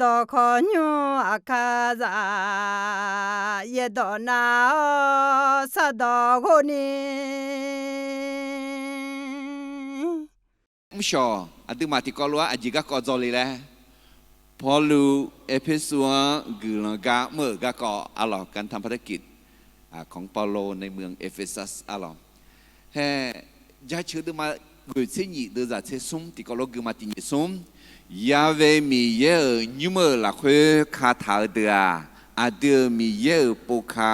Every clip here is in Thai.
ดอคอนยูอาคาซาเยดอนาสะดอโคนีมุชออดุมาติกอลัวอจิกะกอจอลีแลพอลูเอเพซัวกุลกะเมื่อกะกออะลอการทำภารกิจของเปาโลในเมืองเอเฟซัสอะลอแฮ่ยาชื่อดมากุเซญิเดซาเซซุมติกอโลกุมาติญิซุมยาเวมีเยยูเมละเคคาถาเดอาเดมีเยปูคา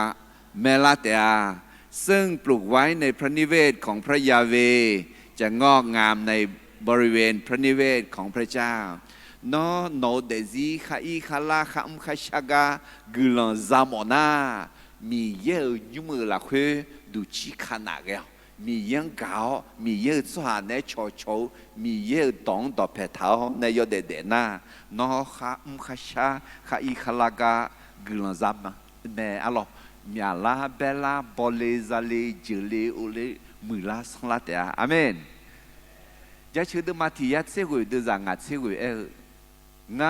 เมลาเตอาซึ่งปลูกไว้ในพระนิเวศของพระยาเวจะงอกงามในบริเวณพระนิเวศของพระเจ้านอโนเดซีคาอีคาลาคาอุมคาชากากุลอนซามอนามีเยยูเมละเคดูชิคานาเกลมีเยงเกามีเยสวาในโชโชมีเยดองดอเพทาในยอเดเดนานอคาอุมคาชาคาอีคาลากากุลอนซามเนอะลอมีอาลาเบลาบอเลซาเลเจเลโอเลมือลาสังลาเตอาเมนยาชื่อดมาที่ยัดเสกุยดจางาเสกุยง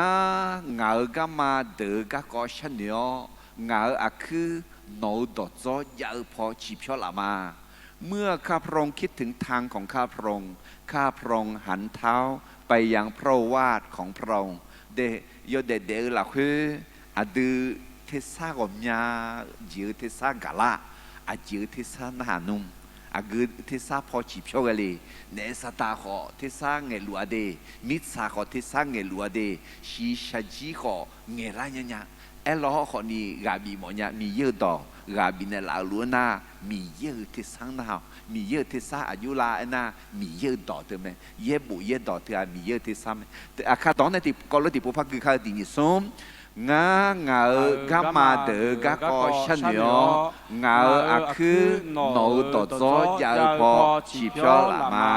าก็มาเดือกก็ฉันเนียงาอะคือโนดอจอยาพอชีพชลามาเมื่อข้าพระองค์คิดถึงทางของข้าพระองค์ข้าพระองค์หันเท้าไปยังพระวาทของพระองค์เดยเดเดละคืออดือเทสากอมยาจือเทสากาลาอจือเทสานานุมอากุเทสาพอชีพชกเลยเนสตาขอเทสาเงลัวเดมิสาขอเทสาเงลัวเดชีชาจีขอเงลายญะเอลอขอนี่กาบีมอญะมีเยอะดอกาบินลาลัวนามีเยอะเทสางนามีเยอะเทสาอายุลาเอนามีเยอะดอกเถอะไหมเยอะบุเยอะดอกเถอะมีเยอะเทสามแต่อาคาตอนนั้นที่ก็รู้ที่พวกพักคือข้าตินิสมงากามาเดกากอชันเนียงาอะคือโนตโจยาพอชีพชลามา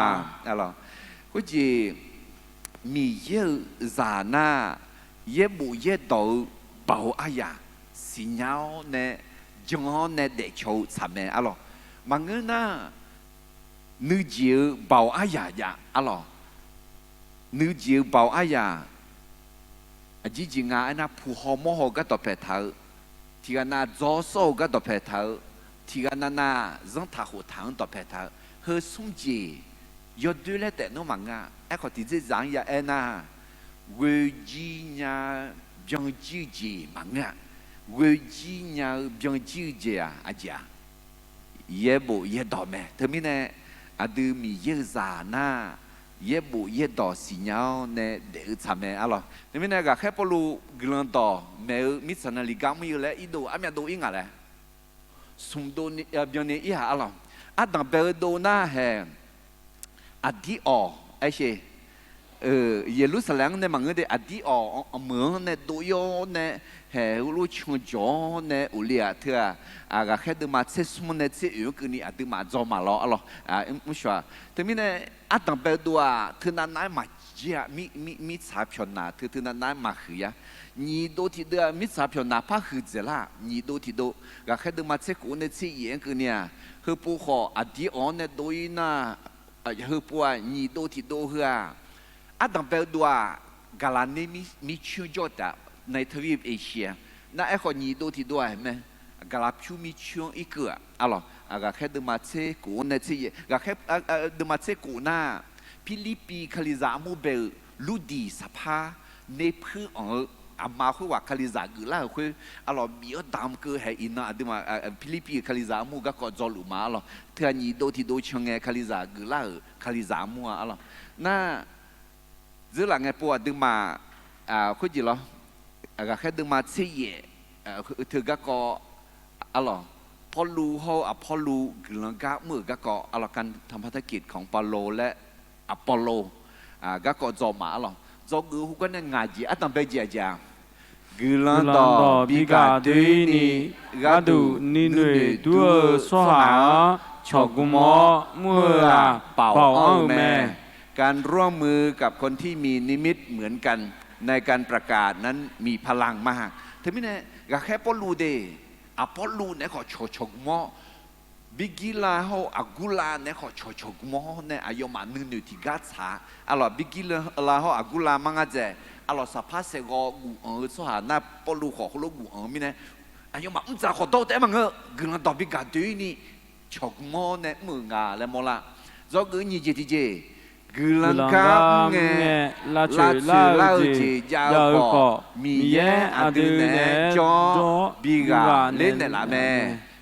อะไรก็จีมีเยอะจานาเยบุเยดอเบาอายาสิญญาเนจงเนเดชสามเนอะไรมังเงินะนึกจีเบาอายายาอะไรนึกจีเบาอายาจริงๆนะผู้หอมหอก็ตบเพทาที่กันนะจอโซก็ตบเพทาที่กันนะจังทักหัวทางตบเพทาเฮสุ่มจียอดดูแลแต่โนมังอ่ะไอ้คนที่จะจังยาเอ็นะเวจีเนี่ยยังจีจีมังอ่ะเวจีเนี่ยยังจีจีอ่ะอาจารย์เย่บุเย่ดอมเมเธอมีเนี่ยอะดูมีเยอะจานะเย่บุเย่ดอสิญญาเนี่ยเดือดทำเมอะไรนี่มีเนี่ยก็แค่พอรู้กลันต่อเมื่อมิสันนิกามีอยู่แล้วอีดูอามีดูอิงอะไรสมดูนี่เบียนนี่อะไรอันดับเบลโดน่าแห่อดีออไอ้เช่เยรูซาเล็มเนี่ยมันก็ได้อดีออเมืองเนี่ยดูโยเนี่ยเฮลูชงจอเนี่ยอุลีอาเถอะก็แค่ดูมาเซสมุนเนี่ยเสียอยู่คือนี่ดูมาจอมาล้ออะไรไม่ชัวร์แต่มีเนี่ยอันดับเบลดูอ่ะเธอนั้นมาเจ้ามีสาพยนาเธอนั้นมาหือยนี่ดูที่เดียมีสาพยนาพักหือเจล่านี่ดูที่ดูก็แค่ดูมาเซกูเนี่ยเสียเองคือเนี่ยคือผู้ขออดีออนเนี่ยดูน่ะคือผู้นี่ดูที่ดูเหืออันดับเบลดูอ่ะกาลานี่มีชื่อจดอ่ะในทวีปเอเชียน่าไอ้คนนี้ดูที่ดูเห็นไหมกาลาพิวมีชื่ออีกอ่ะอะไรก็แค่ดูมาเซกูเนี่ยเสียก็แค่ดูมาเซกูน่ะฟิลิปปีคาลิซามูเบลลูดีสภาในพื้นอามาคุว่าคาลิซากุล่าคุอะไรมีดามก็ให้อินะดูมาฟิลิปปีคาลิซามูก็จอลุมาอะไรเธอนี่ดูที่ดูช่างไงคาลิซากุล่าคาลิซามูอะไรน่าจะหลังไงปวดดูมาคุยจีเหรอก็แค่ดูมาเสียเธอก็อะไรพอรู้เขาพอรู้กลังกะมือก็อะไรการทำภารกิจของเปาโลและอพอลโลก็จอมาหรอจอกูก็เนี่ยงานจีตั้งไปจีจ้ากุลันดอบิกาดุยนีก็ดูนินุยตัวสวาชอกุมอมัวเป่าอ้อแม่การร่วมมือกับคนที่มีนิมิตเหมือนกันในการประกาศนั้นมีพลังมากทีนี้เนี่ยก็แค่พอรู้เดอพอลโลเนี่ยขอชอกุมอบิกิลาเขาอากุลาเนี่ยเขาชกมอเนี่ยอายุมันนึกที่กัดสาอะไรบิกิลาเขาอากุลามังอาเจ阿羅十帕食個古所下那波魯河好多古咪呢？哎呀嘛，唔知學到啲乜嘢，佢哋特別夾對呢，長毛呢มือ啊，你冇啦，咗佢呢隻啲佢哋夾嘅拉住拉住有個มี嘢อาดู呢จอบีกาเล่นเนี่ยละ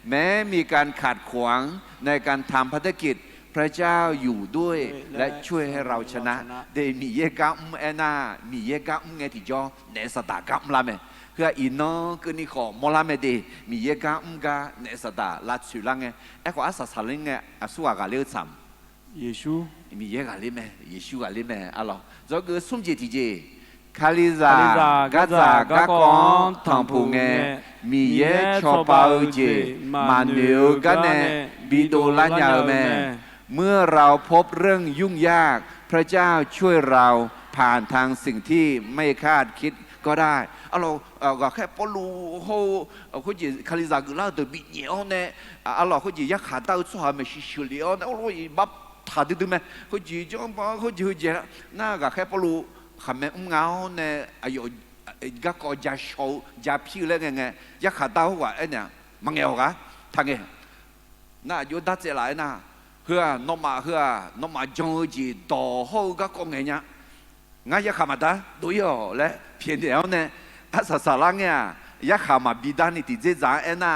แม้มีการขัดขวางในการทำภารกิจพระเจ้าอยู่ด้วยและช่วยให้เราชนะเดมีเยกัมเอนามีเยกัมไงที่จอเนสตากัมละเมคืออินโนคือนี่ขอมลาเมดีมีเยกัมกาเนสตาลัดสุลังไงไอ้ขออาศัยลิงไงอาศัยกาเลี้ยวซ้ำเยซูมีเยกาลิเมเยซูกาลิเมอะล่ะจะคือสุ่มเจติเจคาลิซากาจากากอนทางพูเงมีเยชอปาเจมานิวกันเนบิโดลันยาเมเมื่อเราพบเรื่องยุ่งยากพระเจ้าช่วยเราผ่านทางสิ่งที่ไม่คาดคิดก็ได้อะเราก็แค่ปลูเขาจีคาลิซากุลาตัวบิเนียวเนี่ยอะเราเขาจียักขาดาวสวามิชิลิโอเนี่ยโอ้ยบับถ่ายดูไหมเขาจีจ้องเขาจีเจน่าก็แค่ปลูขำแม่เงาเนี่ยอายุก็ก็จะโชว์จะพิเรนไงยักขาดาวว่าไอ้เนี่ยมังเอวกะทางไงน่าอยู่ดัดเจริญน่ะเพื่อนอมาจงจีต่อเขาก็กงเงี้ยงั้นยักขามาตาดูอยู่และเพียงเดียวเนี่ยอาศัยสารังเนี่ยยักขามาบิดานี่ที่เจ๊จ๋าเอ็น่ะ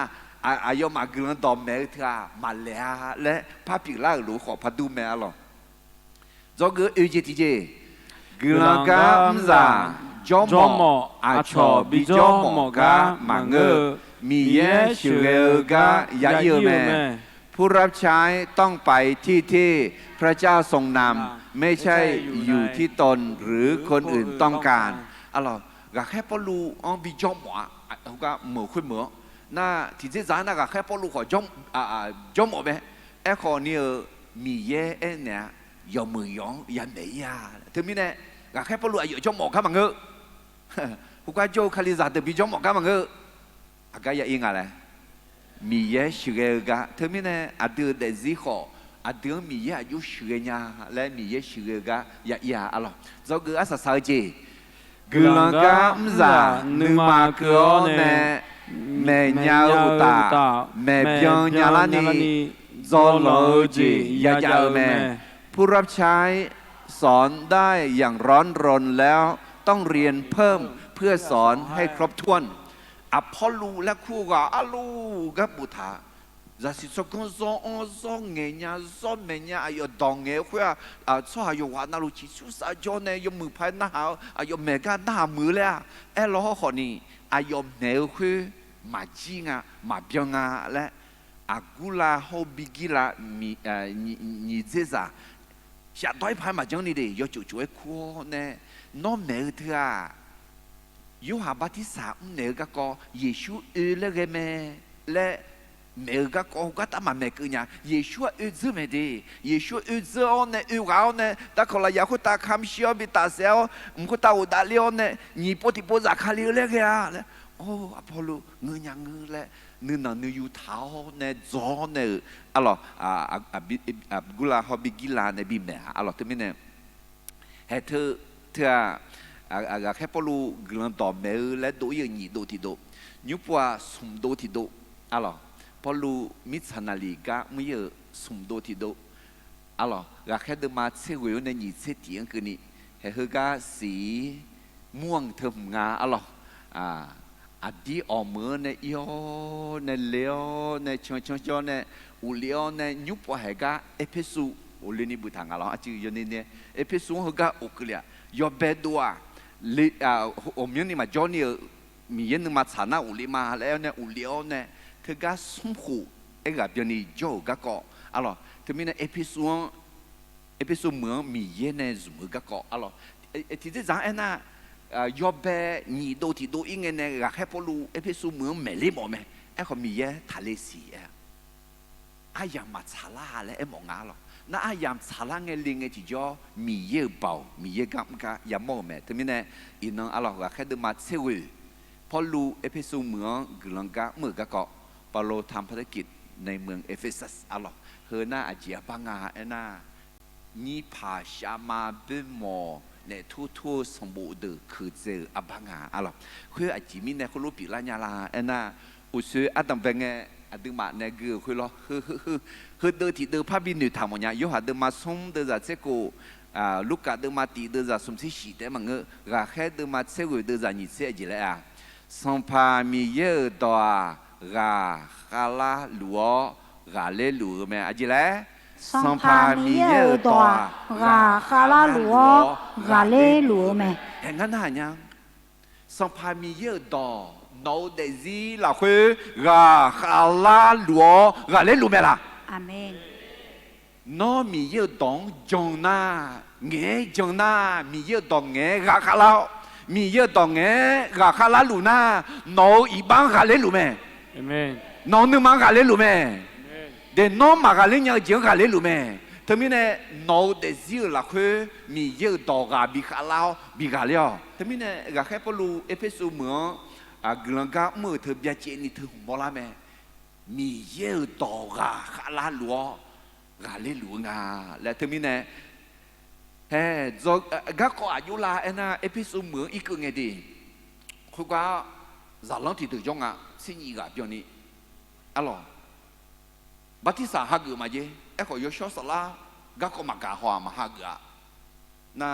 อายุมาเกินต่อเมตรมาแล้วและพระพิลาลูกขอพัดดูแม่หรอจงเอเจติเจเกินกาอุซาจอมออาชอบิจอมอกามังเอมีเยชูเอลกายาเยเมผู้รับใช้ต้องไปที่พระเจ้าทรงนำไม่ใช่อยู่ที่ตนหรือคนอื่นต้องการอะไรก็แค่พอรู้บิจอมเขาก็เหมือนคุยเหมือนน่าที่เจ๊จ๋าน่าก็แค่พอรู้ขอจอมไหมไอ้คนนี้มีเยเนี่ยยอมมือยองยันไหนยาถึงมีเนี่ยก็แค่พอรู้อายุจอมข้ามังเงอพวกก็โจคาลิซาเดบิจอมข้ามังเงออากาศยังไงล่ะมีเยชูเกกะเธอไม่แน่อาดูเดซิขออาดูมีเยอายุชูเกญาและมีเยชูเกกะยาอะไรจะคืออาศัยสายเจกุลังกามซานึมาเกอเนเมญาอุตาเมเปียญาลานีจอลเจยาเมผู้รับใช้สอนได้อย่างร้อนรนแล้วต้องเรียนเพิ่มเพื่อสอนให้ครบถ้วนอะพอลูและคู่กับอาลูกับบุตรจะสิสกุลซองเงียซอนเมียอายุดองเงี้ยคุยชอบอายุวันนั้นลูกชิสุสาจเนี่ยยมือพายหน้าอายุเมกาหน้ามือเลยเออล้อคนนี้อายุเนื้อคุยมาจิงมาเบียงและอากุลาฮบิกิลามีเจซ่าชาต้อยพายมาจังนี่ดิยจู่ๆคู่เนี่ยน้องเนื้อเธอยูฮาบัติสาเนื้อก็เยซูเลยเกมและเนื้อก็ตามมาเมื่อกี้เนี่ยเยซูซื้อไม่ดีเยซูซื้อเนี่ยเราเนี่ยแต่คนละอยากคุตาคำเชื่อบิตาเซลมุคุตาอุดาลีเนี่ยนี่ปฏิปจากคาลิเลยเนี่ยโอ้อพอลเงยยังเงยและนึกนั่นนึกอยู่เท้าเนี่ยจอเนี่ยอะไรกุลาฮอบิกิลาเนี่ยบิมเนี่ยอะไรที่ไม่เนี่ยให้เธอแค่พอรู้กลันต่อเมื่อและดูอย่างนี้ดูที่ดูยุบว่าสมดูที่ดูอะไรพอรู้มิตรนาฬิกาไม่เยอะสมดูที่ดูอะไรแค่เดินมาเชื่อว่าในนี้เชื่อที่อันคือนี่ให้เฮก้าสีม่วงเทิมงาอะไรอดีออกมือเนี่ยยอเนี่ยเลี้ยวเนี่ยชงเนี่ยอุเลี้ยวเนี่ยยุบว่าเฮก้าเอพิสูอุเลี้ยนี่บุตรอะไรอาจจะอยู่ในเนี่ยเอพิสูเฮก้าอุกเลียยอเบดัวอมยังนี่มาจอนี่มียันมาฐานะอุลิมาแล้วเนี่ยอุเลี้ยวเนี่ยเธอก็สมหูเอกแบบนี้โจก็อะไรเธอมีเนี่ยเอพิสูเหมือนมียันเนี่ยสมก็อะไรที่จะ讲那要被你都提到应该那个还不如一批书没美丽么咩？一个米耶塔利西啊，阿样嘛查拉嘞，一毛牙咯。那阿样查拉嘅另嘅就叫米耶包，米耶咁嘅也冇咩，對面呢，伊能阿拉個喺度嘛切會，พอรู้เอพิโซดเมืองกลังกะเมื่อกะเกาะเปาโลทำภารกิจในเมืองเอเฟซัสอาลอเฮน่าอาเจียปังอาเอน่านี่ผาชามาเบมอ เนี่ยทั่วสมบูรณ์คือเจออับงาอะไรคืออาจิมิเนี่ยเขารู้ปีละยาลาเอ็น่าอุศอัตเป็นไงอัตมาเนี่ยคือเราคือเดินที่เดินพาบินอยู่ทำมันเนี่ยยูหาเดินมาส่งเดินจากเซกูลูกกาเดินมาตีเดินจากสมศรีสีแต่มันก็แค่เดินมาเซกูเดินจากนิสัยจีเลยสัมภามีเยอะตัวกาคาลาหลัวกาเลหลัวไหมจีเลยสัมภามีเยอะตัวกาคาลาหลัวกาเลหลัวไหมเห็นงั้นหายังสัมภามีเยอะตัวno de zi la hui ga khala luo ga le lu me la amen no mi ye dong jong na nge jong na mi ye dong nge ga khala mi ye dong nge ga khala lu na no i bang ga le lu me amen no nu ma ga le lu me de no ma ga le nya je ga le lu me thế mình này no de zi la hui mi ye dong ga bi khala bi ga le thế mình này ga khe po lu epesu mo ganggaมือเธอเบียเจนี่เธอหุ่นบลาแม่มีเยอะต่อกาคาลาหลัวกาเลหลวงาและเธอมีเนี่ยเฮ้จอกก็ขออายุลาเอ็น่ะเอพิสูเหมือนอีกไงดีคุยว่าจากหลังที่ถือจงอ่ะสิ่งอีกอ่ะเดี๋ยวนี้อะไรบัติสาหักมาเย่เอ้ขอยชอสละก็ขอมากาหัวมาหักอ่ะน่ะ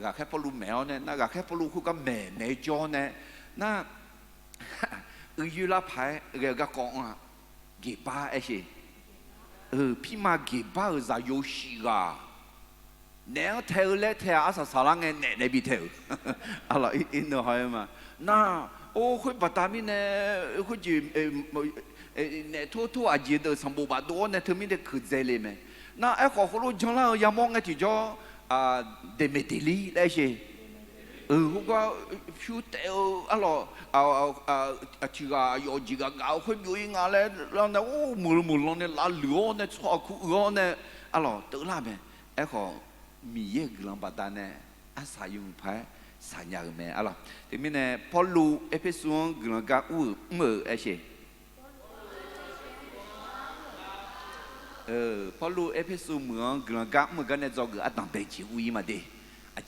ก็แค่พลูแมวเนี่ยน่ะก็แค่พลูคุยกับแม่จอเนี่ยน่ะอยู่ละพายเรื่องก็กองอ่ะเก็บบ้าไอ้สิพี่มาเก็บบ้าจะโยชิกาแนวเทวเล่เทวอาสาสารังเงินเนี่ยบิเทวอะไรอินโดหอยมาน่าโอ้คุยปัตตานีเนี่ยคุยจีเนี่ยทั่วอาจีเดอสมบูรณ์ตัวเนี่ยถึงมีเด็กขึ้นใจเลยไหมน่าไอ้ขอคนรู้จังแล้วยามองไอ้ที่จ่อเดเมติลีไอ้สิเขาก็พูดแต่อะไรที่ก็ยอจิกาเขาคุยอยู่ยังไงแล้วเนี่ยโอ้มือเนี่ยลาเหลือเนี่ยชอบคุยเนี่ยอะไรตัวละไหมไอ้เขามีเยอะกลังปัตตานีอาศัยอยู่ภายสัญญาไหมอะไรทีนี้เนี่ยพอรู้เอพิโซดกลังกับมือไอ้เช่พอรู้เอพิโซดเหมือนกลังกับมือกันเนี่ยจะเกิดอัตตังเปจิอุยมาดี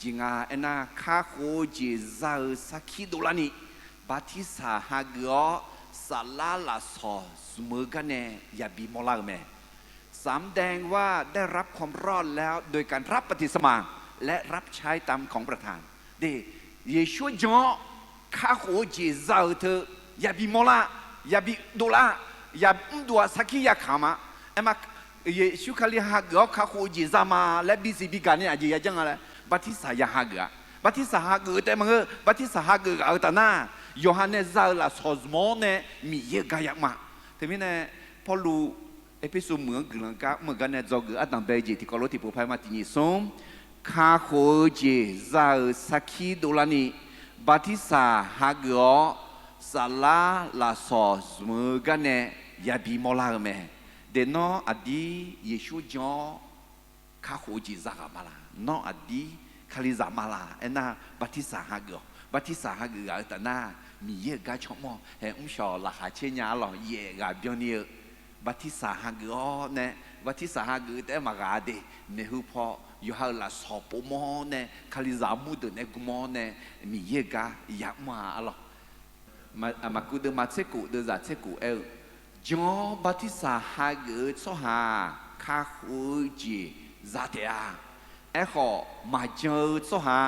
จริงอ่ะเอ็น่ะข้าโคจิซาสักขีดละนี่บัติสาหากสาลาลาสอสมือกันเนี่ยอย่าบีมอลาแม่สำแดงว่าได้รับความรอดแล้วโดยการรับปฏิสมาและรับใช้ตามของประธานเดเยชูจอข้าโคจิซาเธออย่าบีมอลาอย่าบีดูละอย่าดูสักขียาขามาเอ็มเยชูคาลิฮากข้าโคจิซามาและบีซีบีกันเนี่ยอาจจะยังไงบัติสายาฮักะบัติสาฮักแต่มันบัติสาฮักเอาแต่หน้าโยฮันเนซาลาสอสมอเนี่ยมีเยอะกายมาทีนี้เนี่ยพอรู้เอพิโซดเหมือนกันเหมือนกันเนี่ยจอกอัตตังเบจิที่เขารู้ที่ผู้พายมาที่นี่ส่งข้าโคเจซาสักขีดละนี่บัติสาฮักสาลาลาสอสเหมือนกันเนี่ยยาบีมอลาเมเดนออดีเยชูจอข้าโคเจซากามาลานออดีคาลิซามาลาเอ็น่ะบัติสาฮักบัติสาฮักแต่หน้ามีเยอะกาชมอเห็นชอละหาเชียร์หล่อเยอะกาเบียนี่บัติสาฮักเนี่ยบัติสาฮักแต่มากาเดเนี่ยฮูพอยู่ฮัลละสอบมอเนี่ยคาลิซามูดเนี่ยกุมอเนี่ยมีเยอะกาอยากมาหล่อมากูเดมาเซกูเดจ่าเซกูจอบัติสาฮักสหาคาคูจีซาเตียไอ้ข้อมาเจอสหา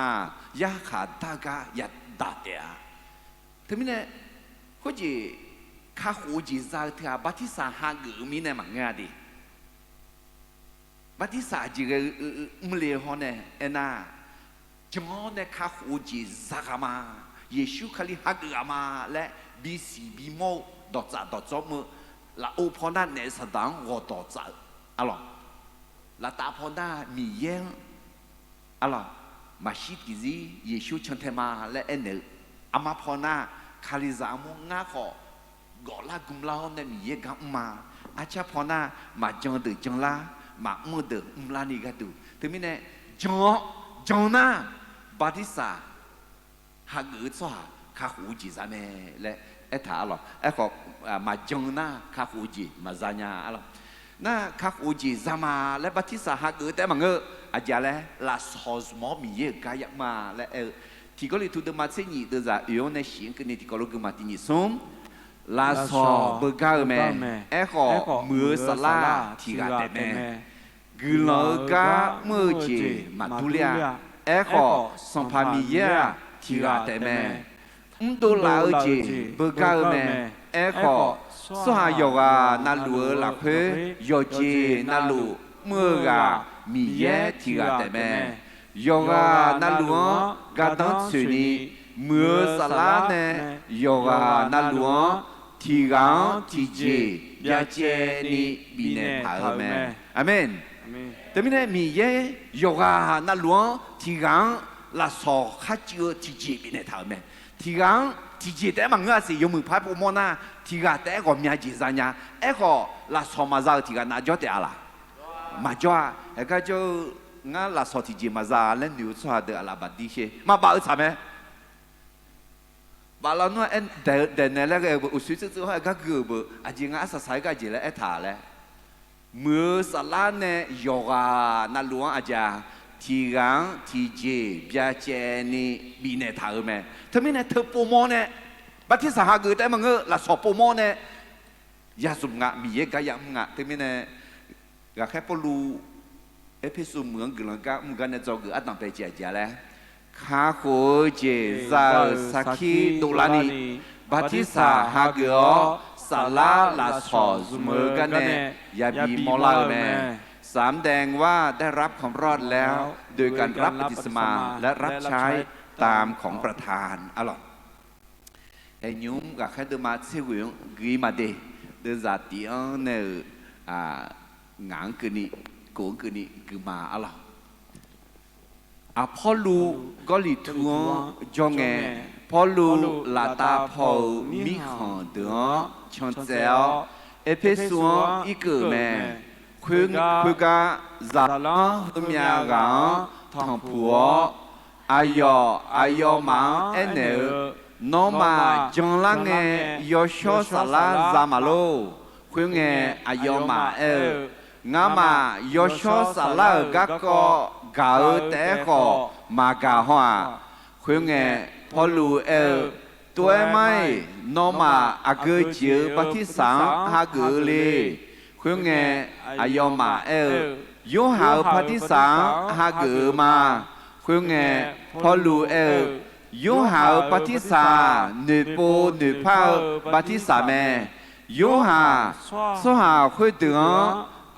ยาขาดตากายาดาเตียทีนี้เนี่ยเขาจีข้าหูจีซาเทียบัติสาหากือมีเนี่ยมันง่ายดิบัติสาจีก็มเลี้ยงเนี่ยเอ็น่ะจังเนี่ยข้าหูจีซากามาเยซูคาลิฮักกามาและบีซีบีโมดอจ่าดอจ่อมือละโอพอน่าเนี่ยสตังวอดอจ่าอะไรละตาพอน่ามีเยี่ยงอะไรมาชิดกิซีเยซูชันเทมาและเอ็นเนออามาพอน่าคาลิซามุงาขอกอลากุมลาเนี่ยมีเยอะกันมาอาจจะพอน่ามาจังเดือจังลามามือเดือลานี่ก็ดูถึงมีเนี่ยจังน่าบัติสาฮักอึดซ้าข้าหูจีซาเม่และเอถาหรอเอขอมาจังน่าข้าหูจีมาซาญาอะไรน่าข้าหูจีซามาและบัติสาฮักอึดแต่มัน อาจารย์แล้วลาสอสมอมีเยกายมาและที่ก็เลยทุกเดือนมาเสียนี่เดือนจะอยู่ในเสียงกันนี่ที่ก็รู้กันมาที่นี่ส้มลาสอเบกาแม่ขอมือสลาที่กาแต่แม่กุลกามือเจมาตุเลียขอสัมภามีเยที่กาแต่แม่ตัวลาเจเบกาแม่ขอสหายกานาลัวหลักเพยอเจนาลูเมื่อกามีเยที่กาแต่แม่ยกานาลัวกาตังสุนีมือสลาเนยกานาลัวที่กาที่เจยาเจนีบีเนพาแม่อาเมนแต่ไม่ได้มีเยยกานาลัวที่กาลาสอขัดเจือที่เจบีเนทาแม่ที่กาที่เจแต่มันก็สิยมือพายปูมอนาที่กาแต่ก็มีจีสัญญาก็ลาสอมาจากที่กานาจอดแต่อะไรมาจอดก็จะงั้นลาสอที่เจมาจากเล่นนิวส์ว่าเดอลาบัดดีเชมาบ้าใช่ไหมบ้าเราเนี่ยเดินเนี่ยแล้วก็อุสุจิตว่าก็คือแบบอาจจะงั้นสักสายก็จะเลยถ่ายเลยมือสลาเนี่ยยกานาลัวอาจจะที่กาที่เจเบียเจนี่บีเนถ่ายไหมถ้าไม่เนี่ยเธอปูมอเนี่ยบัดที่สหกุลแต่มันก็ลาสอปูมอเนี่ยยาสุมงะมีเยกายามงะถ้าไม่เนี่ยก็แค่ปลูเอพิสุเมืองกลังกะมึงกันเนี่ยจอกืออัดตั้งไปเจียเจียเลยข้าโคเจซาสักขีตุลานีบัดที่สหกุลสลาลาสอสุเมืองกันเนี่ยยาบีมอลาแม่สามแดงว่าได้รับความรอดแล้วโดยการรับปฏิสมาและรับใช้ตามของประธานอร่อยไอ้ยุ้มกับแค่เดินมาเสียงกีมาเดเดินจากที่เนี่ยงานคืนนี้กูคืนนี้กูมาอร่อยพอลูก็ลิทัวจงเงพอลูลาตาพอมีขันเดือชนเซลเอเพสัวอีกแม่คุกาซาลาเมียกันทองผัวอายอมาเนน้องมาจงลังเงยอชอสลาซามาโลคุยเงอายอมางามายอชอสลากะก็กาแต่ก็มากาหัวคุยเงพอลูตัวไม่น้องมาอาเกจิปฏิสังหาเกลีคุยเงอายอมายูหาปฏิสังหาเกมาคุยเงพอลูยูหาปฏิสาหนึ่งปูหนึ่งพ้าปฏิสาแม่ยูหาสหาคุยถึง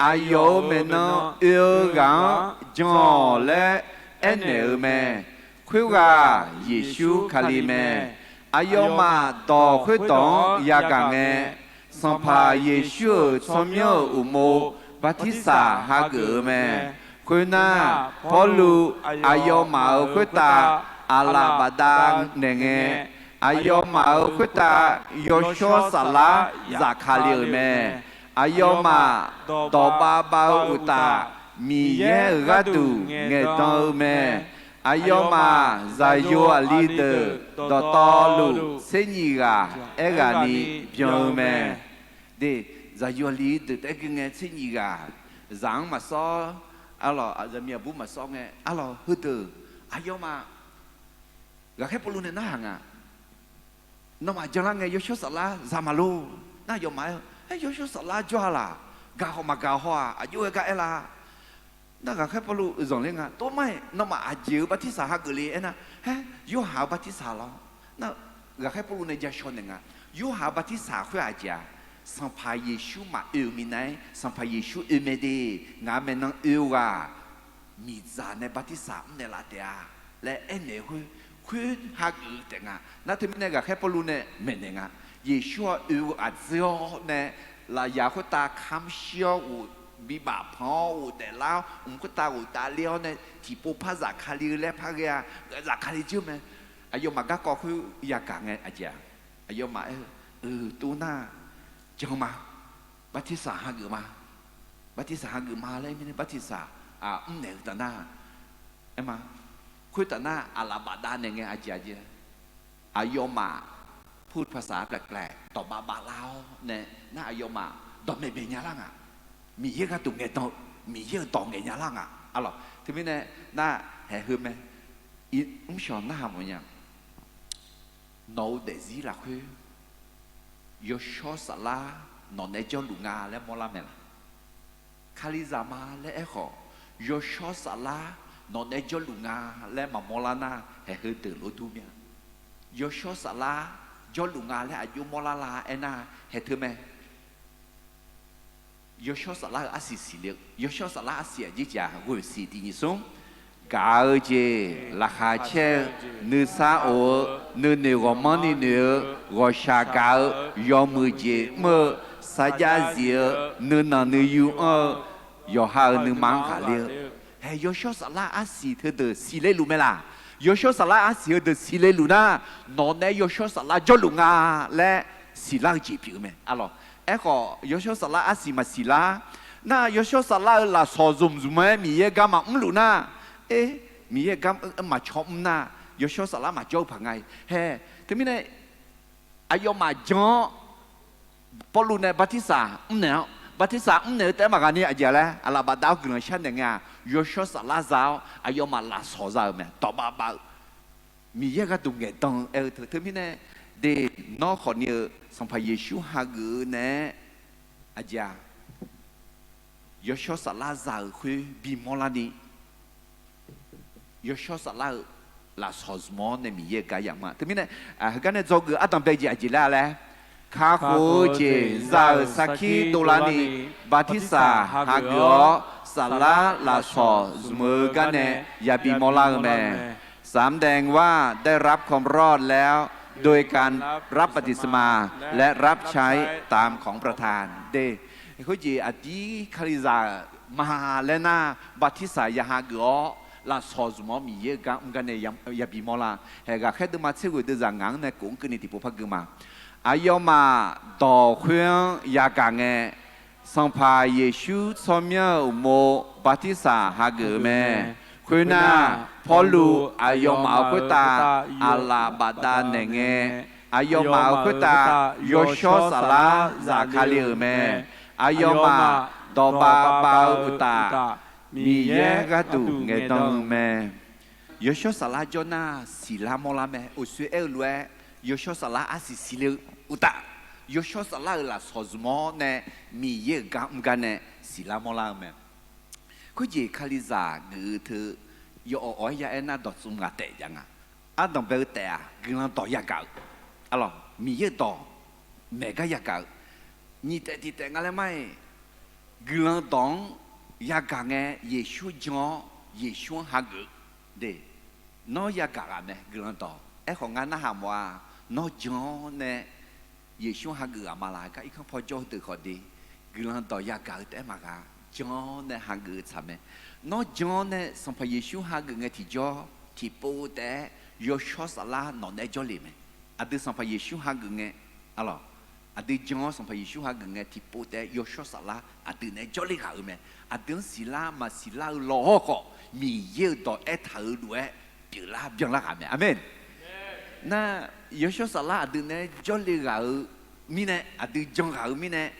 อายุเมนเอือกันจอและเอ็นเอแม่คุยว่าเยซูคาลีแม่อายุมาต่อคุยต่อยากังเงสัมภาเยซูสมยอุโมปฏิสาหาเกือแม่คุยน่าพอลูอายุมาคุยตาอาลาบาดังเนเงอายอมาคุตายอชอสลาจากคาลีเมอายอมาตอบาบาอุตามีเยกัดูเงตอเมอายอมาซาโยอลีเดตอตอลูเซนีกาเอกานีเปียวเมเดซาโยอลีเดแต่กเงเซนีกาจังมาซออะลออาจจะมีบุมาซอเงอะลอฮึดอายอมาก็แค่ปลุกในหน้าหงน้องมาจังไงยศสลาซามาลูน่ายอมไหมให้ยศสลาจ้าล่ะกาหอมากาหัวอายุกาเอล่าน่าก็แค่ปลุกส่งเลี้ยงตัวไม่น้องมาอายุปฏิสาหกุลีนะเฮ้ยยูหาปฏิสาแล้วน่าก็แค่ปลุกในใจชนหนึ่งยูหาปฏิสาคุยอาจจะสัมภาเยซูมามีไหนสัมภาเยซูไม่ดีงานมันนั่งว่ามีจานในปฏิสาในลาเดียและเอ็นเนี่ยคุยหากุแต่งนั่นที่มันเนี่ยแค่ปลุกเนี่ยไม่เนี่ยเยซูอาจจะเนี่ยลายาคุตาคำเชี่ยวบีบาพอแต่แล้วคุตาตาเลี้ยวเนี่ยที่ปูพาจากคาลีและพาเกียจากคาลีชื่อไหมอายุมากก็คือยากางไงอาจารย์อายุมาตัวหน้าจังมาบัติสาหากุมาบัติสาหากุมาเลยไม่ได้บัติสาเนี่ยตาหน้าเอ็มมาคุยแต่หน้าอาลาบาดานยังไงอาจารย์อายุมาพูดภาษาแปลกๆต่อบาบาลาวเนี่ยหน้าอายุมาดอมไม่เป็นยังล่ะมีเยอะกันตุงเงยต่อมีเยอะต่อเงยยังล่ะ alors thế mới nè na hè hơn mẹ ông chọn na hàm vậy nấu để gì là khuya yo cho sala nó để cho lũ ngà lấy mò la mẹ Khalizama lấy khó yo cho sala nó để cho lũ ngà lấy mà mò la na hè hơn từ lối thu mẹ yo cho sala cho lũ ngà lấy ayu mò la la ena hè thưa mẹ yo cho sala ở xì xì liệt yo cho sala ở xì gì chả gửi xì thì như sống cả ở chế là khá chế nữ sa ô nữ nữ gom mani nữ gọi sa cao yo mười chế mơ sa gia diệt nữ nà nữ yu yo ha nữ mang khả liệt hey yo cho sala ở xì thưa từ xì lê lù mẹ là yo cho sala ở xì từ xì lê lù na nó này yo cho sala cho lù ngà lẽ xì la chỉ biểu mẹ alo có yo cho sala ở xì mà xì la na yo cho sala là so zoom zoom mẹ mi ye gam mà lù na mi ye gam mà chom na yo cho sala mà cho phang ngay he thế mi này ayo mà cho Paulo này Batista nè Batista nè thế mà cái này giờ là ala bắt đầu cái chuyện này nghe yo cho sala giáo ayo mà là so giáo mẹ tao ba mi ye cái tung cái tông thế mi này để nó còn như xong phải Giêsu ha gửi nè giờ yo cho sala giáo khuy bị molani yo cho sala là sosmo ne mi ye cái dạng mà thế mi này cái này do cái Adam bây giờ chỉ là lẽ khá khổ chế giáo Saki Dolani Batista ha gửi sala là sosmo cái này ya bị mola mẹ สำแดงว่าได้รับความรอดแล้วโดยการรับบัพติศมาและรับใช้ตามของประธานเดเขาจีอดีคาริซามาเลนาบัพติศายาฮากอลาซอสมอมีเยกันกันเนี่ยยาบีมอลาเฮกาแค่ดูมาเชื่อดูจังงังเนี่ยกุ้งกันนี่ที่พวกพักกันมาอายมาต่อเครื่องยากังเงสังพาเยซูสมีอุโมบัพติศาฮากอเมคุณน่ะพอลูอายมาเอาคุตาอาลาบาดาเนเงอายมาเอาคุตาโยชอสลาซาคาลีเมอายมาดอบาบาอุตามีเยกะตุเงตองเมโยชอสลาจนาศิลามอลาเมอุสุเอลเวโยชอสลาอาศิศิลอุตาโยชอสลาลาสอซมอเนมีเยกะมกันเนศิลามอลาเมก็เยคาลิซาเงือเธอยออ้อยยาเอ็นน่าดอสุงกาเตยังอ่ะอันต้องเปิดแต่กำลังต่อยากาอะไรมีเยอะต่อแม่ก็ยากานี่แต่ที่แต่งอะไรไม่กำลังต้องยากาไงเยชูจอเยชูฮักเดน้อยากาไหมกำลังต่อของงานน่าหามว่าน้อจอเนี่ยเยชูฮักอามาลาก็อีกข้างพอจอตื่นขอดีกำลังต่อยากาแต่มากาจอเนี่ยฮักทำไมnó cho nên xong phải Giêsu ha người nghe thì cho thì bố té yo cho sala nó để cho liền à từ xong phải Giêsu ha người nghe alo à từ cho xong phải Giêsu ha người nghe thì bố té yo cho sala à từ này cho liền hả mẹ à từ sila mà sila lo họ mi yêu đó ấy thử đuổi biểu la hả mẹ amen na yo cho sala à từ này cho liền hả mi này à từ cho hả mi này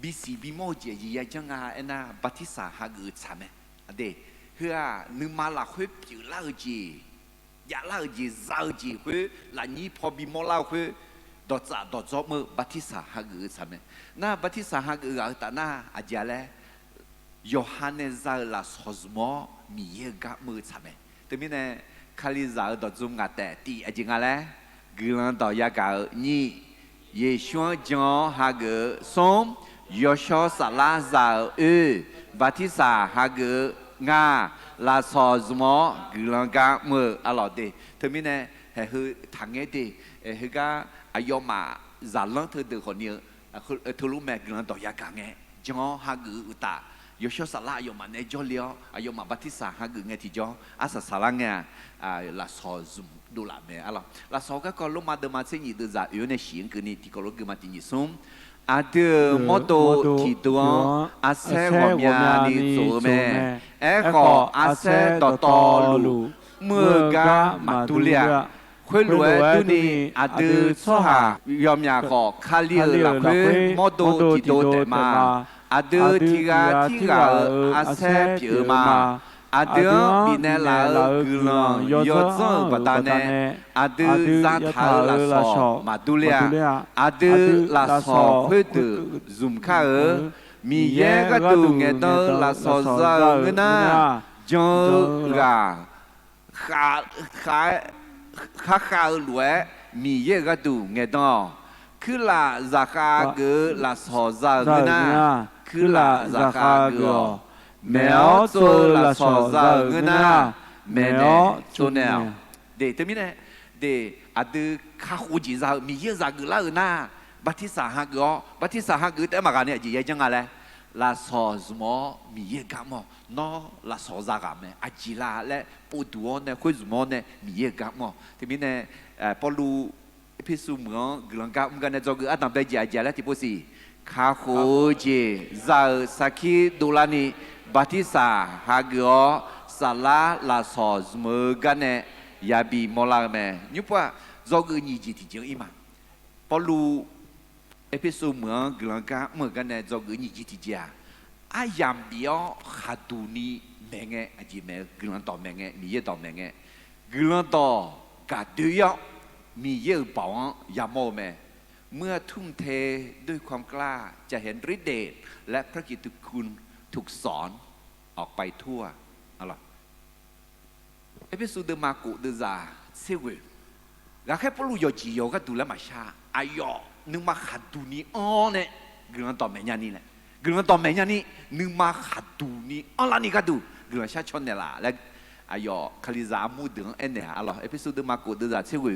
bị si bị mò gì vậy chẳng à na Batista ha người chả mẹเด็กเพื่อนึกมาละคุยผิวเล่าจีอย่าเล่าจีเจ้าจีคุยหลังนี้พอบีมอเล่าคุยดอดจอบมือบัติสาหะกือใช่ไหมน่าบัติสาหะกือแต่น่าอาจารย์เลยโยฮันเนซาลาสอสมอมีเยกับมือใช่ไหมแต่ไม่เนี่ยคาลิซาดอดจุงกาแต่ตีอาจารย์อะไรกือลันต่อยากานี่เยชัวจอหะกือส่งโยชอสลาซาบัติสาหะกืองาลาซอสมอกึลังกาเมื่ออร่อยดีเธอไม่เนี่ยเฮ้ยทางเงี้ยดีเฮ้ยก็อายมาจันทร์เธอเดือดคนนี้เธอรู้ไหมกึลังต่อยากาเงี้ยจอหะกืออุตาโยชสลาอายมาเนี่ยจอเลี้ยวอายมาบัติสาหะกือเงี้ยที่จออาศัยสลังเงี้ยลาซอสมดูละเมื่ออร่อยลาซอก็ลงมาเดิมมาเส้นยี่เดือดอยู่ในเสียงคืนนี้ที่ก็ลงมาที่ยี่ซุ่มอาเดอร์มอโตที่ตัวอาเซวมีอานิจูเมขออาเซตอตอลูเมื่อกามาตุเลียคุยรวยตุนีอาเดอร์สหายอมยาขอคาลีลาคุยมอโตที่โตเตมาอาเดอร์ที่กาอาเซเปียมา阿德比那拉尔格朗有种不达呢，阿德扎塔拉索马杜利亚，阿德拉索会的 zoom 卡尔，米耶个杜耶多拉索扎个那，就啦，哈罗米耶个杜耶多，คือละราคาเกอละสอซาเกนะคือละราคาเกอแมวโซละสอซาเกนะแมวโซเนลเดตมิเนเดอะดคาฮูจิซามีเยซาเกละนะบัติสาหะเกอบัติสาหะเกแต่มากันเนี่ยจีจังอะไรละสอซมอมีเยกะมอนอละสอซากะเมอะจิลาและปูดูอเนี่ยคุยซมอเนี่ยมีเยกะมอตมิเนปอลูพิสูจน์เหมือนกลังกับกันในจอกืออาตามได้จ่ายแล้วที่พูดสิข้าโคเจซาสักขีดูลานีบัติสาฮากอสาลาลาซอสมือกันเนี่ยยาบีมอลาเมยุบว่าจอกือนี่จีที่เจออีมาพอรู้พิสูจน์เหมือนกลังกับเหมือนกันในจอกือนี่จีที่เจออายามเบียวขาดูนี่แมงเงอจีแมกลังต่อแมงเงมีเยต่อแมงเงกลังต่อกาดูยอมีเยอะบ่องยาโมเมเมื่อทุ่มเทด้วยความกล้าจะเห็นฤทธิเดชและพระกิตติคุณถูกสอนออกไปทั่วอะไรเอพิสูดมากุเดซาเซเวก็แค่พอรู้ยอจีโยก็ดูแลมาชาอายอนึกมาขัดดูนี้อ๋อเนี่ยกลังต่อแม่ยานี่แหละกลังต่อแม่ยานี่นึกมาขัดดูนี้อ๋อละนี่ก็ดูกลังชาชนเนี่ยละและอายอคาลิซามูดึงเอ็นเนี่ยอะไรเอพิสูดมากุเดซาเซเว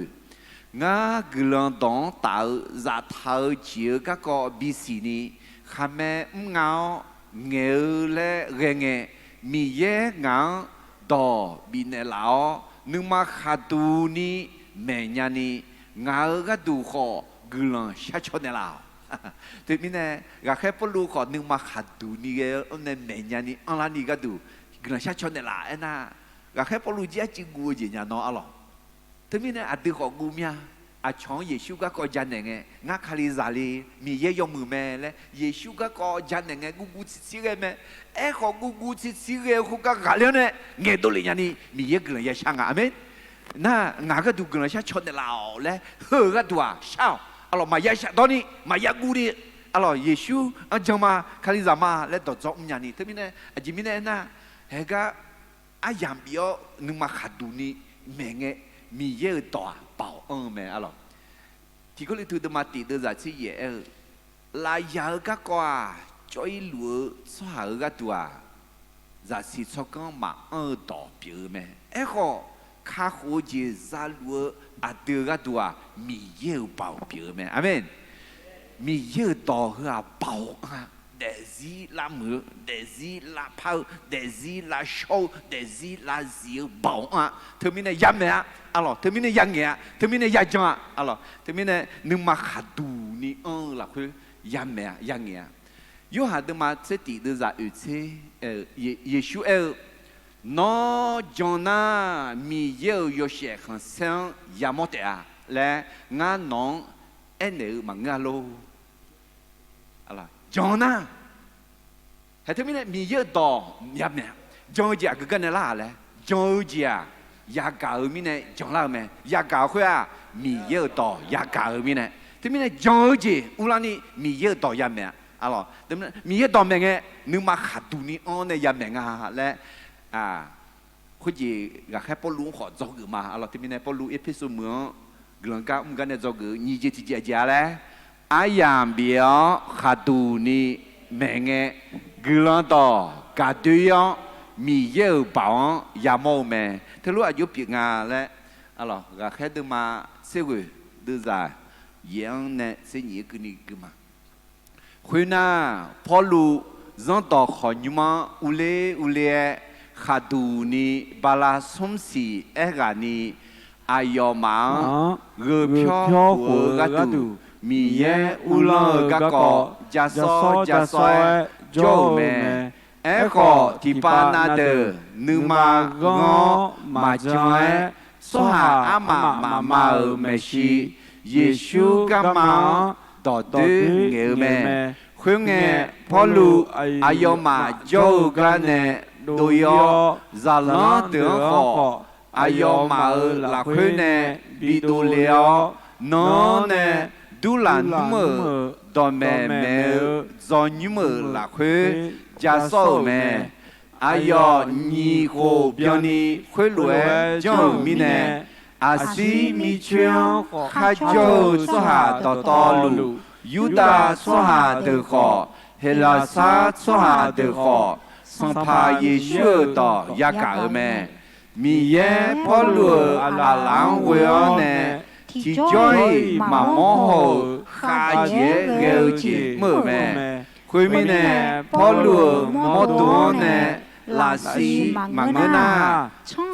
งากลังต้องตาจะเท้าเจียก็ก็บิสินีข้าแม่เงาเงาและเรงมีเยงาดอบินเหลานึกมาขัดดูนี่แม่ยานี่งาก็ดูขอกลังชาชนเหลาทีนี้เนี่ยก็แค่พอรู้ขอนึกมาขัดดูนี่เนี่ยแม่ยานี่อะไรนี่ก็ดูกลังชาชนเหลาเอ็น่ะก็แค่พอรู้เจ้าจิกูจีเนี่ยน้องอะไรทีนี้เนี่ยอดีตของกูมีอาช่องเยซูก็ก็จันเองงาคาลิซาลีมีเยยมือแม่และเยซูก็ก็จันเองกูสิเรแม่ของกูสิเรกูก็กาเลเนี่ยเงยตัวเลยนี่มีเยกเลยช่างอ่ะอเมนน่างาก็ดูกันเลยช่างชนเดลาวและเฮก็ดูอ่ะชาวอะไรมายาชาตอนนี้มายากูดิอะไรเยซูจังมาคาลิซามาและต่อจอมยานี่ทีนี้เนี่ยจิมิเนี่ยน่ะเฮก็อายามเบียวนึกมาขัดดูนี่แม่เงมีเยอะต่อเป่าแม่อะไรที่เขาเรียกถือธรรมะติดจะชี้เยอะลายาก็กว่าจอยหลัวสหายก็ตัวจะสิชอบกันมาต่อเปล่าแม่ก็ข้าหัวเจจะหลัวอัดเดือก็ตัวมีเยอะเป่าเปล่าแม่อาเมนมีเยอะต่อหัวเป่าเดซี่ละมือเดซี่ละเผาเดซี่ละโชว์เดซี่ละเสียวเป่าเธอมีเนี่ยย้ำไหมอะไรเธอมีเนี่ยยังไงเธอมีเนี่ยยังจังอะไรเธอมีเนี่ยนึกมาขัดดูนี่ล่ะคือย้ำไหมยังไงยูหาดมาเสติเดือดอุเซเยซูน้อจอน่ามีเยอะโยเชขันเซนยามอเตะและงานน้องเนอมังกาโลอะไรจอน่าเฮ้ยที่นี่มีเยอะต่อยับเนี่ยจอจีก็กันเนี่ยละเลยจอจียากามีเนี่ยจอละไหมยากาคุยมีเยอะต่อยากามีเนี่ยที่นี่จอจีอุลานี่มีเยอะต่อยับเนี่ยอะไรที่นี่มีเยอะต่อแม่เงี้ยนึกมาขัดดูนี่เนี่ยยับเนี่ยและคุณจีก็แค่พอรู้ขอจอกือมาอะไรที่นี่พอรู้เอพิโซดเหมือนกลังกับกันเนี่ยจอกือนี่จีที่จีเลยอายามเบียวขัดดูนี่แม่เงี้ยกลังต่อกาดูยองมีเยอะเปล่ายาโมแม่ถ้ารู้อายุปีงาและอะไรก็แค่ดูมาเสียกูดูใจยังเนี่ยเสียนี่ก็นี่ก็มาคุยน่าพอรู้จังต่อขอยุมาอุเล่ขัดดูนี่บาลาสมศรีกันนี่อายอมาเรือเพียวหัวก็ดูมีเยอุลก็ก็จะซอยโจแม่ก็ที่ปานาเดนึมาง้อมาจอยสหาอามาเมชีเยซูก็มาต่อดึงเงแม่คุยเงพอลูอายอมาโจกันเน đồ yo giả lăng tưởng họ ayo mà là khơi nè bị đồ liao nó nè du lan mờ đò mẹ do như mờ là khơi cha sâu mẹ ayo nhị khổ biểu ni khơi lúa cho mi nè asi mi chuyên khai châu số hà to lù Yuda số hà từ họ Hela sa số hà từ họ sang pa Yeshua to ya cả mẹ mi ye Paul là lãng quên nè thì joy mà mô hồ khai dễ gheo chỉ mở mẹ khuyên mi nè Paul mô tố nè là si mà ngơ na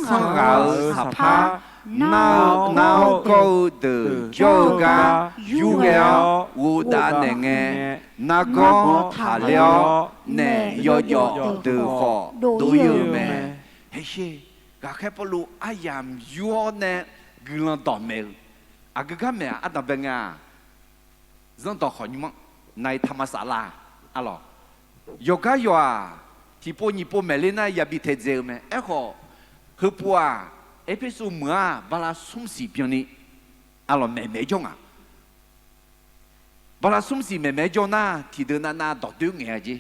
sang gạo sạp ha nào câu từ yoga yoga u đã nè nghe na có thả liao nè yo từ họ đối yêu mẹ hay gì gà khép lu ai làm yo nè gương tỏ mẹ à cái mẹ à tao bên à dân tỏ khỏi nhưng mà này tham sa la à lo yoga yoga thì po mẹ lên này ya bị thế gì mẹ ấy họ hư bùa Episu mua bala sumsi pioni alo mẹ jong à bala sumsi mẹ jong na thì đưa na đọc tiếng nghe chứ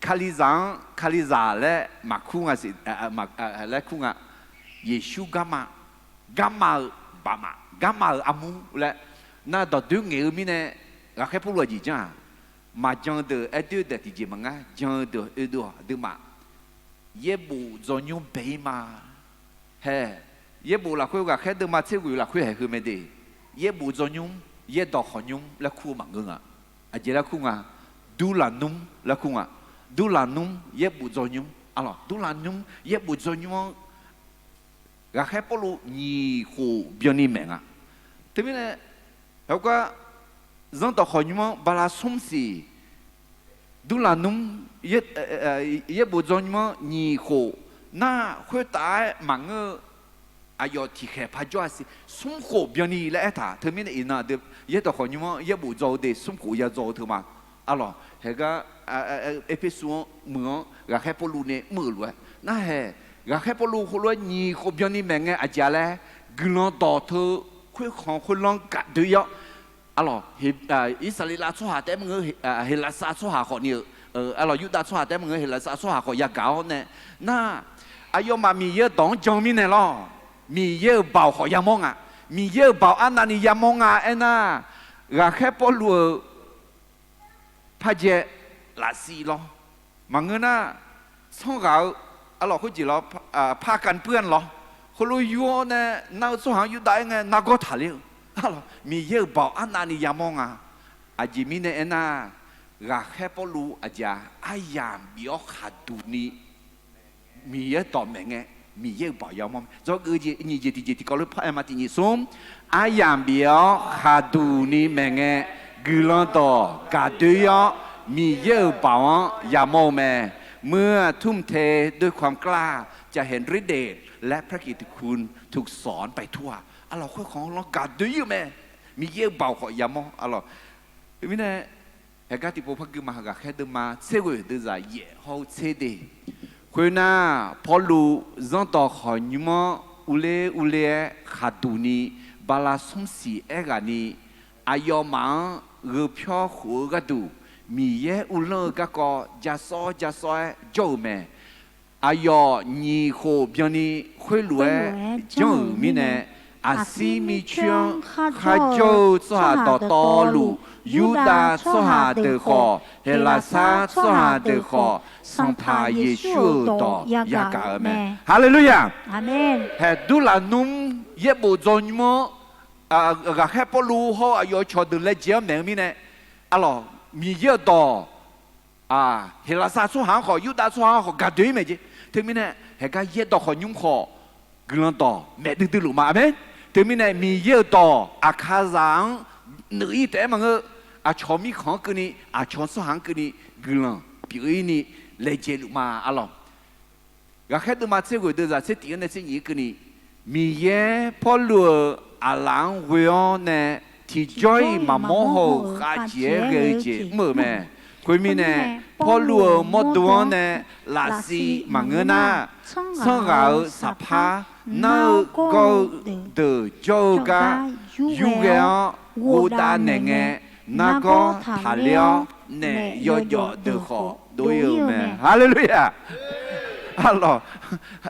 khali giang lẽ mặc khung à mặc lẽ khung à Yesu gama amu lẽ na đọc tiếng nghe mi nè là cái phụ gì chứ mà jong de edu de thì gì mà ngã jong de edu de mà ye bu do nhung bể mà hè ye bu là khuyên gà khét đừng mà chế quỷ là khuyên hay khuyên mày đi ye bu cho nhung ye đọc họ nhung là khu mạng ngưng à chỉ là khu du là nung là khu du là nung ye bu cho nhung lo du là nung ye bu cho nhung gà khét bao lô nhì khổ biên ni mẹ thế nên là hậu quả dân đọc họ nhung bà là sum si du là nung ye bu cho nhung nhì khổ na khuyên ta mạng ngơ ayo thì khép phá cho asi sum khổ biên ni lẽ thà thứ mình ý na được ye đó khỏi nhưng mà ye bu dầu để sum khổ ye dầu thứ mà alo hệ cái episode mưa gà khép polu nè mưa luôn na hệ gà khép polu khổ luôn nhì khổ biên ni mẹ nghe à cha lẽ gương đỏ thơ khuyên long cả đứa yo alo Israel số hạt tem ngơ Helasa số hạt họ nhiều alo Yuda số hạt tem ngơ Helasa số hạt họ ya gạo nè na ayo mà mi ye đón trong mi nè lo mi ye bảo họ ya mong à mi ye bảo anh nani ya mong à anh à gà khép bao lúa phá je là gì lo mà người na xong gạo alo có gì lo pháกันเพื่อนloเขารู้ยัวเนี่ยน่าสู้หางอยู่ได้ไงน่าก็ถ่ายเลยalo mi ye bảo anh nani ya mong à à chỉ mi nè anh à gà khép bao lúa à ja ai yam biểu khát đủ ni mi ye tỏ mẹ nghe mi ye bảo yêu mong do cái gì như gì thì có lúc phải mà thì như xuống ai làm biểu khá đủ ni mẹ nghe gửi tỏ cả đôi yo mi ye bảo yêu mong mẹเมื่อทุ่มเทด้วยความกล้าจะเห็นฤทธิ์เดชและพระกิตติคุณถูกสอนไปทั่วเราค่อยของเราการด้วยแม่มีเยอะเบาขอยามอเราไม่แน่เหตุการณ์ที่ผมพักมาหาแค่เดินมาเชื่อว่าเดินจากเย่เขาเชื่อดีคนน่ะพอรู้จังต่อขอยุมอุเลขาดูนี่บาลาสมศรีเอกันนี่อายอมังเรือเพียวหัวกันดูมีเยอะอุลก็จะซ้อเจ้าแม่อายอนีโคเบียนี่คุยรวยเจ้ามีเน่อาซีมีเชียงข้าเจ้าสหต่อลูยูดาสหเดอขอเฮลาซาสหเดอขอสังพาเยชูต่อยากาแม่ฮาเลลูยาอาเมนเฮดูลานุ่มเยบุจอนมกะแค่ปลูเขาอายอชอดูเลเจียมแม่มีเน่อะล่ะมีเยอะต่อเฮลาซาสุหางขอยูดาสุหางขอกาด้วยไหมจีถึงมีเนี่ยเฮก็เยอะต่อขอยุ่งขอกลังต่อแม่ดึงตื่นหลุมมาไหมถึงมีเนี่ยมีเยอะต่ออาคาซังหนึ่งอีแต่มันก็ชอมีของกันนี่ชอสุหางกันนี่กลังปีนี้เลยเจลุมาอะล่ะก็แค่ดูมาเชื่อกูดูจากเชื่อตีนเชื่อยี่กันนี่มีเยอะพอลัวหลังเวียนเนี่ยที่จอยมาโมโหข้าเจี๊ยเกยเจี๊ยมือแม่คุยมีเนี่ยพ破路莫多呢，拉西马恩呐，创造撒帕，那个的教个有个乌达那个那个塔了呢，有的好都有咩？哈利路亚！alors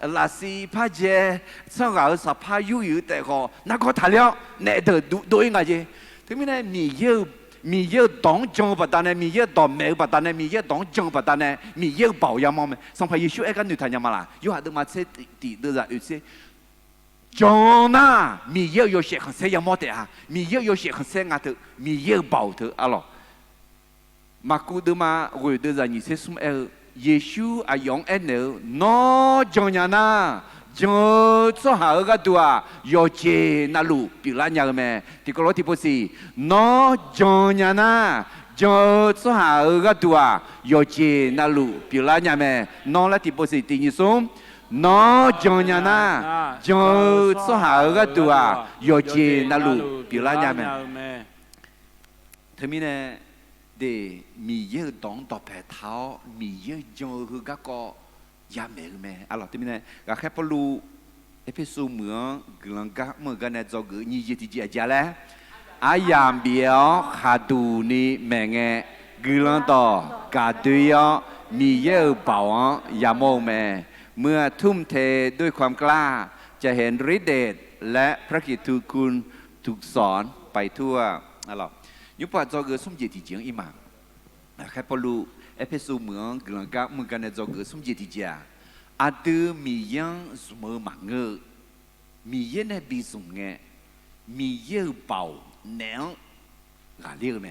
la si pa je sang ao sa pa yu yu de ho na ko tha liao ne de do nga je thế mới này mi yêu đóng trong bát này mi yêu đóng mèo bát này mi yêu đóng trong bát này mi yêu bảo ya mong xong phải yêu cái nữ thanh mà yêu hạt được mà sẽ tỷ được ra sẽ trong na mi yêu sẽ không sẽ yang mất à mi yêu sẽ không sẽ ngã được mi yêu bảo được alors mà cô được mà rồi được ra như thế xung Giêsu à yong en nó trong nhà na trong số hở cái tua yo che na lu bị la nhà mẹ thì có lối thì bố gì nó trong nhà na trong số hở cái tua yo che na lu bị la nhà mẹ nó là thì bố gì thì như xuống nó trong nhà na trong số hở cái tua yo che na lu bị la nhà mẹ thế mình nè để mi yêu đón đọc bài thảo mi yêu cho hư các co ya mẹ mẹ alors thế này các khách bao lu episode mưa gần các mưa gần này cho gửi như gì thì gì à lẽ ayam biểu hà tu ni mẹ nghe gần đó cả đời mi yêu bảo ya mô mẹเมื่อทุ่มเทด้วยความกล้าจะเห็นฤทธิ์เดชและพระกิตติคุณถูกสอนไปทั่วalorsยุปจอเกิดสมเจติเจียงอีหมาแค่พอรู้เอพิโซดเมืองกลางกับเมืองกันในจอเกิดสมเจติเจียอาตือมียังสมอมังเงมีเย็นในบีสุงเงมีเยื่อเป่าแนวกาเรียกไหม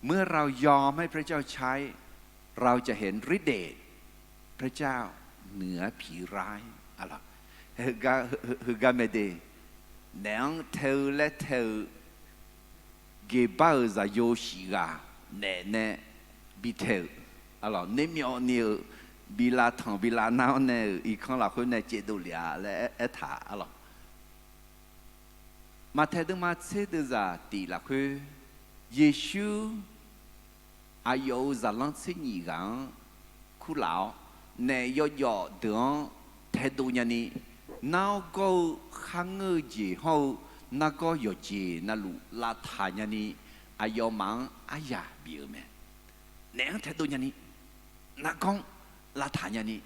เมื่อเรายอมให้พระเจ้าใช้เราจะเห็นฤทธิ์เดชพระเจ้าเหนือผีร้ายอะไรฮือกาเมเดแนวเธอและเธอ给包在游戏啊，奶奶比头，啊咯，你苗牛比拉汤比拉脑呢，一看老会呢接到了来一塔啊咯，嘛睇到嘛切到咋地啦去，耶稣啊有咋啷切你讲，苦劳，呢要等睇到人呢，那个行儿之后。那个有节那路拉塔呀你，啊要忙哎呀表咩？那样太多呀你，那讲拉塔呀你，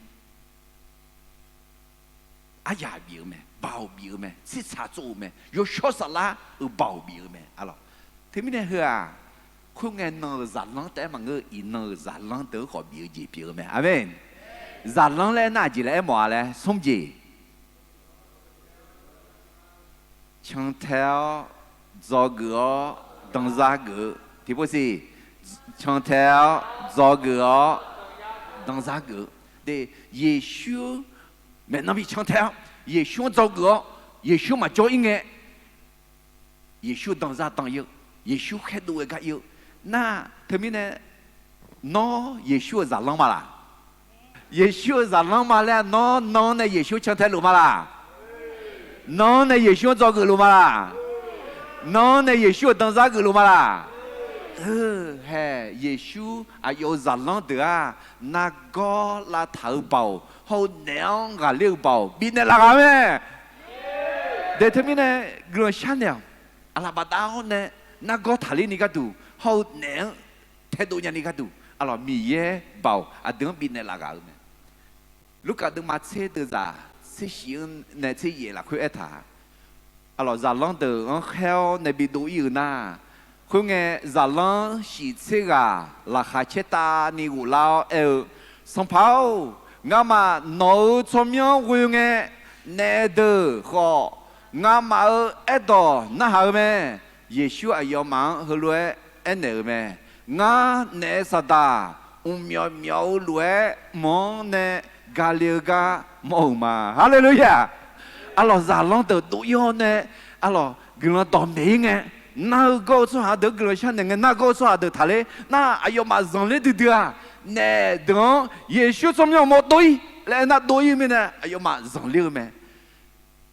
哎呀表咩？包表咩？吃茶做咩？有小啥啦？有包表咩？啊咯，听没听呵啊？คุณไงนอจัดล้างแต่มันก็อินนอจัดล้างเต๋อขอbiểu gì biểu咩？อาเมนจัดล้างแล้วน่าจีแล้วหมอแล้วสมจี枪条造个当啥个，对不是？枪条造个当啥个？对，耶稣没那么枪条，耶稣造个，耶稣嘛教应该，耶稣当啥当有，耶稣很多个有，那他们呢？孬耶稣咋啷嘛啦？耶稣咋啷嘛了？孬呢？耶稣枪条路嘛啦？nó này Giêsu cho người luôn mà là nó này Giêsu đang ra người luôn mà là hè Giêsu à yêu giản lăng được à na go là thở bầu hậu nẻo gà liêu bầu bị này là cái咩để thế này người sáng nào à là bà đào này na go thở lên đi cái đủ hậu nẻo thế độ nhà đi cái đủ à là mì ye bầu à đừng bị này là cái咩lúc cả đừng mà xe từ giả sẽ hiện này sẽ gì là khuyết thả, alors giả lăng từ ông heo này bị đuổi yêu na, khuyết nghe giả lăng chỉ sẽ là khai chết ta ni ngủ lao xong pháo, ngã mà nấu chôm nhau khuyết nghe nè từ họ ngã mà ở đó na hở mẹ, Giêsu ở yêu mang hứa lúa anh nè mẹ, ngã nè sa ta, miao miao lúa mong nè Galiga màu mà Hallelujah alors giả long từ tụi yo nè alors người ta mỹ nghe na go số hạ được người cha này na go số hạ được thale na ayo mà dòng lên từ từ nè đó Giêsu trong nhau một đôi lại na đôi mình nè ayo mà dòng lên mẹ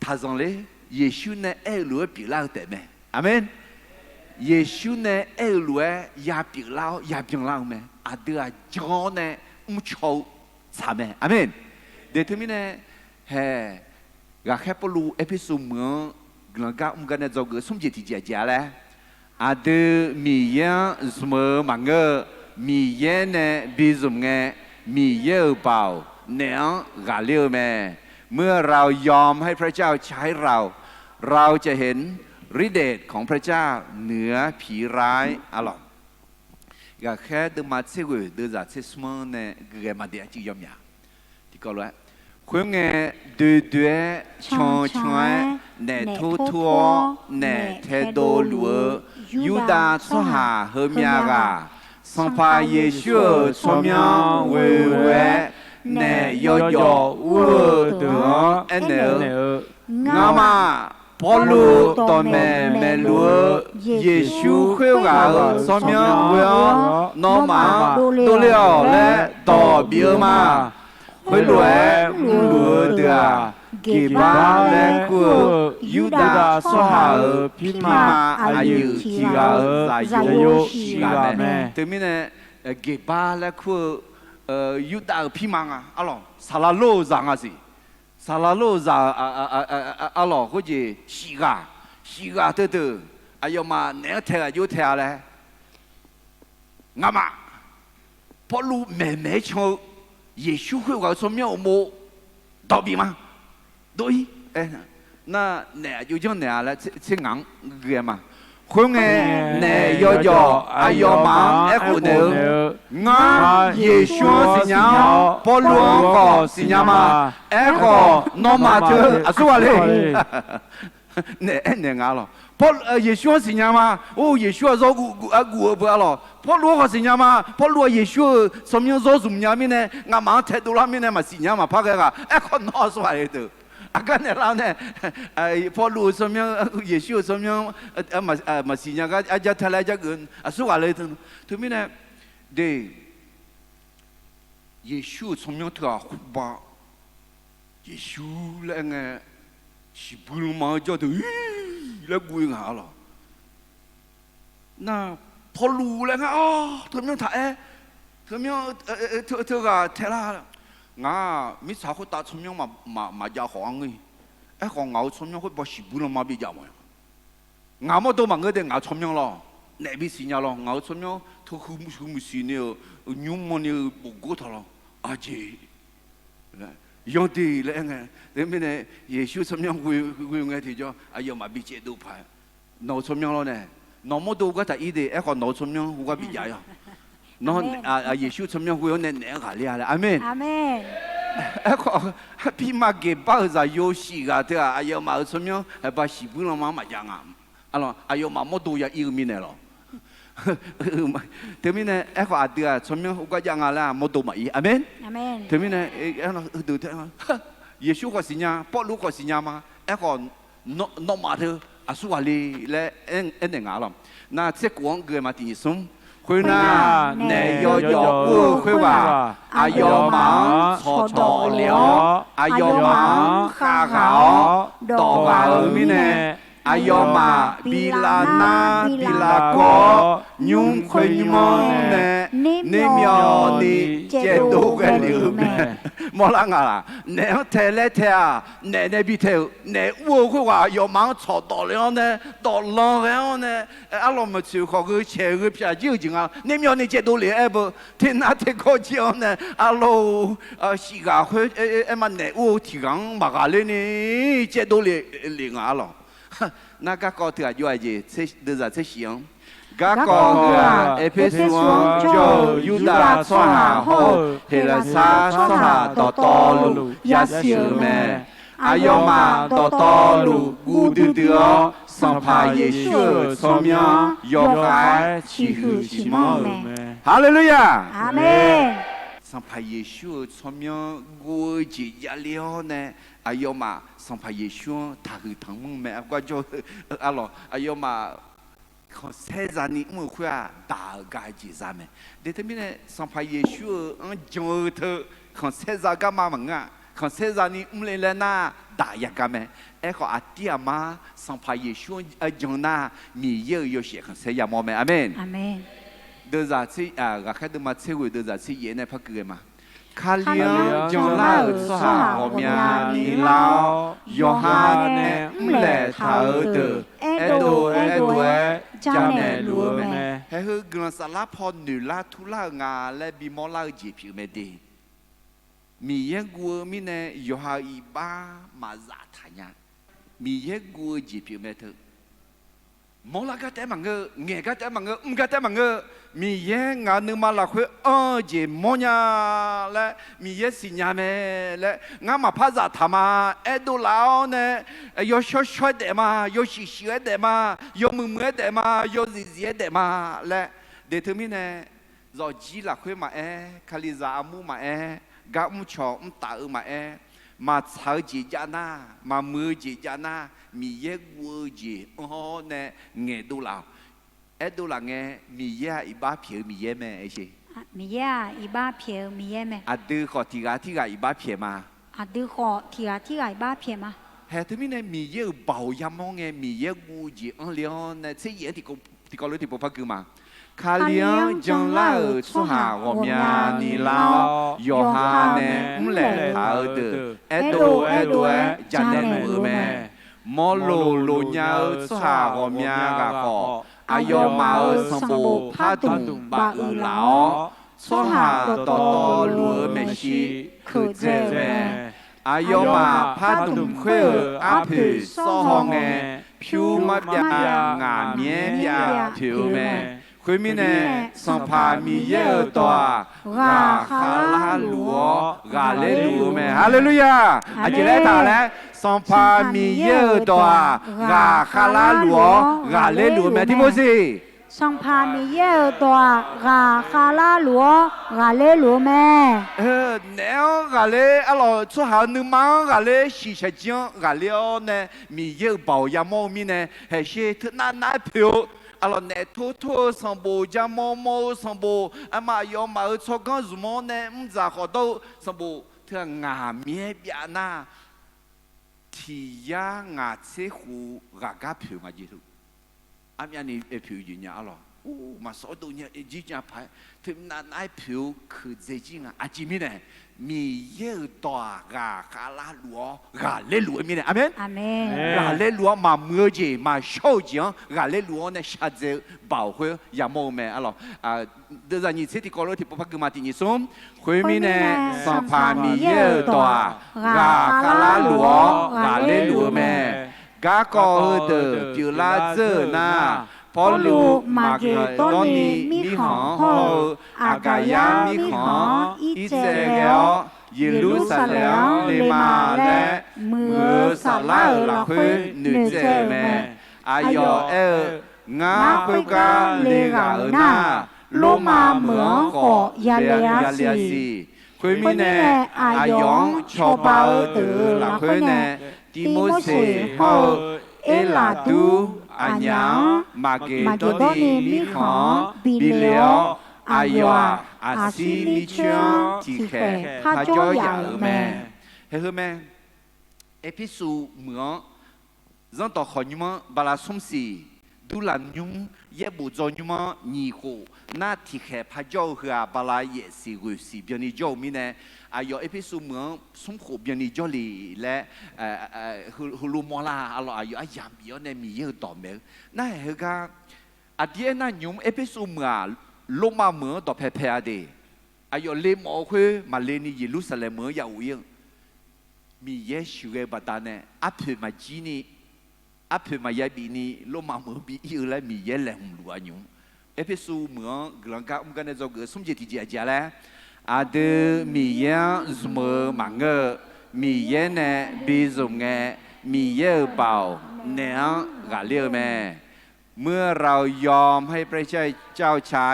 thà dòng lên Giêsu nè lúa bị lao tệ mẹ amen 耶稣呢爱路也别老咩，阿得啊教呢超差咩，阿门。เดี๋ยวทีนี้เนี่ยก็แค่ปลูเอพิสูเมืองหลังจากมันก็จะเกิดสมจิตที่เจ๋อแล้วอาเดมีเยอะสมมังเกอมีเยอะเนี่ยบิสุมเงมีเยอะเปล่าเนี่ยกาเลี้ยวแม่เมื่อเรายอมให้พระเจ้าใช้เราจะเห็นฤทธิ์เดชของพระเจ้าเหนือผีร้ายอะไรก็แค่เดินมาเชื่อเดินจากเชื่อสมเนี่ยก็มาเดี๋ยวจียอมยาที่ก็รู้คุณเงดูช่วยเนทัวเนเทโดลัวยูดาสหาเฮมียากาสัมภาเยซูสมยังเวเนยอวัวเดือเอเนงามาพอลูตอมเมลัวเยซูเขวาสมยังเวนอมาดูเลี้ยวและต่อเบียมา会来路的给巴来过，犹大所下的匹马还有其他还有其他咩？对面呢，给巴来过，犹大的匹马啊，阿罗，萨拉罗上啊是，萨拉罗上阿罗或者西嘎的，哎呦嘛，哪天啊有天嘞？阿妈，跑路慢唱。耶稣会告诉我们道理吗？对，那就叫来吃硬个嘛。佢呢要哎要嘛，个呢，我耶稣是娘，保罗个是娘嘛，个罗马特啊说嘞，呢咯。耶稣是娘嘛？哦，耶稣说我不了。保罗是娘嘛？保罗耶稣什么说什么娘咪呢？我忙态度那面呢嘛是娘嘛？怕个个拿出来的。个呢啦呢？保罗什么耶稣什么嘛是娘个家睇来家个说话来的。对面呢？对，耶稣什么特把耶稣那个是不能嘛叫的。来归下了，那跑路了啊！他们他他们他个睇啦，我没查过打出名嘛家行嘅，行我出名会把西部人嘛比较嘛，我么都问佢哋我出名咯，那边是呀咯，我出名他好唔是呢，牛么呢冇过头咯，阿姐。用的那个，那边呢，耶稣什么样会我提咗，哎呀嘛比这都派，脑什么样咯呢？脑么多个他一的，个脑什么样我比较呀，脑耶稣什么样会有那下厉害了，阿门。阿门。个比嘛给包在游戏个对啊，哎呀嘛什么样，把西部人嘛讲啊，啊咯，哎呀嘛么多也一个面来咯。thế mình này em có được cho mình không có dạng là một đồ mấy amen amen thế mình này em nói từ thế mà Giêsu có gì nha Paul có gì nha mà em còn nó mà thôi à số ali là em này ngã lắm na sẽ quăng người mà tiền sum khơi na nè yo khơi vào à yo mà cho liao à yo mà khá khảo đỏ vào mình này ayo ma bila ko nhung khơi mong nè myo ni chế độ cái liu mẹ mo la ngà nè thế lẽ thế à nè bị thế nè vô cái话有忙吵到了呢到了然后呢阿罗么就好个切个片就经啊你myo ni chế độ liu哎不天哪天个讲呢阿罗时间会嘛nè vô提纲嘛个嘞呢chế độ liu啊咯那个高头有อะไร都在这想，个高头一批书就犹大所下好，希拉撒所下到道路也是咩？阿要嘛到道路古丢丢，上怕耶稣所名，要害欺负什么咩？哈利路亚，阿门。上怕耶稣所名，我就压了呢。哎呦嘛，上怕耶稣他去堂门咩？我就阿罗，哎呦嘛，看30年没回啊，大概几啥咩？你这边呢，上怕耶稣讲头看30个嘛门啊， quand ces années les lena daya game e ko atia ma sans pas yeshua jona mi ye yo she quand c'est ya mo amen 阿门。 deux à ci ga khai de ma ce deux à ci ye ne pa ge ma 卡里昂将拉出哈我面尼老约翰呢来头的埃多加内罗咩，还是跟萨拉破女拉图拉牙来比莫拉吉皮没得，米耶古米呢约翰一巴马扎他呀，米耶古吉皮没得。 莫拉个在忙个，眼个在忙个，个在忙个，米耶俺能嘛拉回节莫呀嘞，米耶是伢咩嘞？俺嘛怕啥他嘛？哎都老呢，要小的嘛，要细的嘛，要木的嘛，要热的嘛嘞。这头面呢，绕几拉回嘛哎，卡里扎木嘛哎，嘎木桥大嘛哎，嘛草节家呐，嘛木节家呐。 mi ye wo je oh ne nghe đô lao ấy đô là nghe mi ye iba phiêu mi ye me ấy chứ mi ye iba phiêu mi ye me à đưa họ thì gà iba phiêu mà à đưa họ thì gà iba phiêu mà hè thứ này mi ye bảo yam mong nghe mi ye wo je ông lion này sẽ ye thì có lối thì bộ phật cứ mà卡里昂将来出下我面尼老约翰呢唔来好的，ấy đồ加内罗咩。 mò lô nhau xa gò mía gà cỏ ayo mao song bồ phá tùng bà lão số hà to lúa mẹ xí khử dễ mẹ ayo mà phá tùng khuê áp phử so hong nghe phiêu mắt ya ngà mía ya phiêu mẹ khuê mi nè song phá mi ye tòa gà khá lá lúa gà lê lúa mẹ hallelujah à chị lẽ thả lẽ song phá mi ye tòa gà khá lá lúa gà lê lúa mẹ thì bố gì song phá mi ye tòa gà khá lá lúa gà lê lúa mẹ nếu gà lê alo xuất khẩu nước mắm gà lê xì xì chiang gà lê nè mi ye bảo ya mô mi nè hay xí thứ nãy phiêu alo nè thô song bồ ya mô song bồ mà yo mà ở chỗ con dù mô nè ra họ đâu song bồ thứ ngà mía bia na thì ya ngà chế hủ gà gà phiêu mà gì thôi anh em này phiêu gì nhá alo mà số đồ nhá chỉ nhá phải thứ nãy phiêu cứ dễ gì ngà à chỉ mi nè mi ye tòa gà khá lá lúa gà lê lúa mi nè amen amen gà lê lúa mà mưa gì mà sâu gì gà lê lúa này sát dễ bảo vệ ya mô mẹ alo đưa ra như thế thì có lối thì bác cứ mà thì như xuống khuê mi nè sang pha mi ye tòa gà khá lá lúa gà lê lúa mẹ gà có hơi từ chiều lá dơ na Paulo Makedoni mi hong ho Agaya mi hong Israel Jerusalem le ma le mưa sa la la khuê nữ dễ mẹ ayo ngã khuê ca le gà na lô ma mưa khổ ya le si khuê mi nè ayong cho bao từ la khuê nè Timothy ho ela tu Anyang Makedoni mi khó bi liao ayo asi mi chang ti khe ha cho ya mẹ he hơ mẹ episu mưa dân tộc họ như mà bà la sum si du lan nhung ye bu cho như mà nhị hồ na ti khe ha cho hơ bà la ye si gu si bien ni cho mi nè ayo episu mưa sum khổ bien ni cho li lẽ hulu mola alo ayo ayam bio ne mi ye to me na he ga adie na nhung episu mưa loma mưa to phe phe de ayo le mo khuê mà le ni Jerusalem mưa ya uyeng mi ye shuge batane aphe ma jini aphe ma ya bi ni loma mưa bi yêu la mi ye lem lu anyung episu mưa glanga ga ne zo ge sum je ti ja la Ade mi ye zmo mange mi ye ne bi zum nge mi ye bảo ne gà liêuแม่เมื่อเรายอมให้พระเจ้าใช้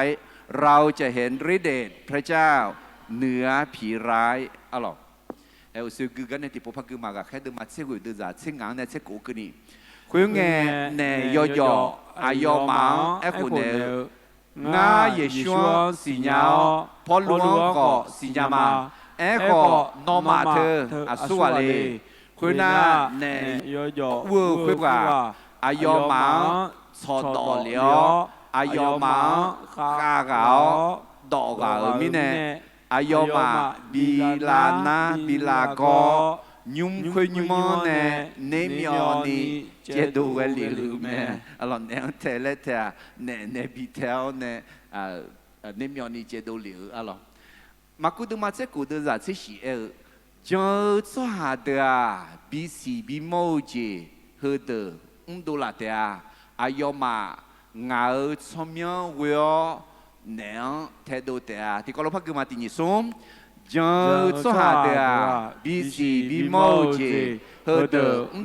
เราจะเห็นฤทธิ์เดชพระเจ้าเหนือผีร้ายอ๋อเอลซูกูกันในที่พวกพักกูมากะแค่เดินมาเชื่อกูเดินจากเชื่องานในเชื่อกูกันนี่คุยงเนยยออายอมาเอคุเนงาเยชัวสิญาพอหลวงก็สิญามาเอ แอร์ก็นอมาเธออาสัวเลยคุยน่าเนเวอร์คุยว่าอายอมาชอต่อเหลียวอายอมาข้าเกาดอกเกามิเนอายอมาบิลานาบิลากอยุมคุยยุมเนเนมิอนีเจดูเวลิลูเมอลอนเนเทเลเทเนบิเทลเนเนมิอนีเจดูลิวอลอนมากูดูมาเจกูดูจะชิชิเอจอสวาเดาบีซีบีโมจีเฮเดดูลาเตาอายอมาเงาสมีเวอเนเทดูเตาที่ก็รู้พักกูมาตินิสมจอสวาเดาบีซีบีโมจีเฮเด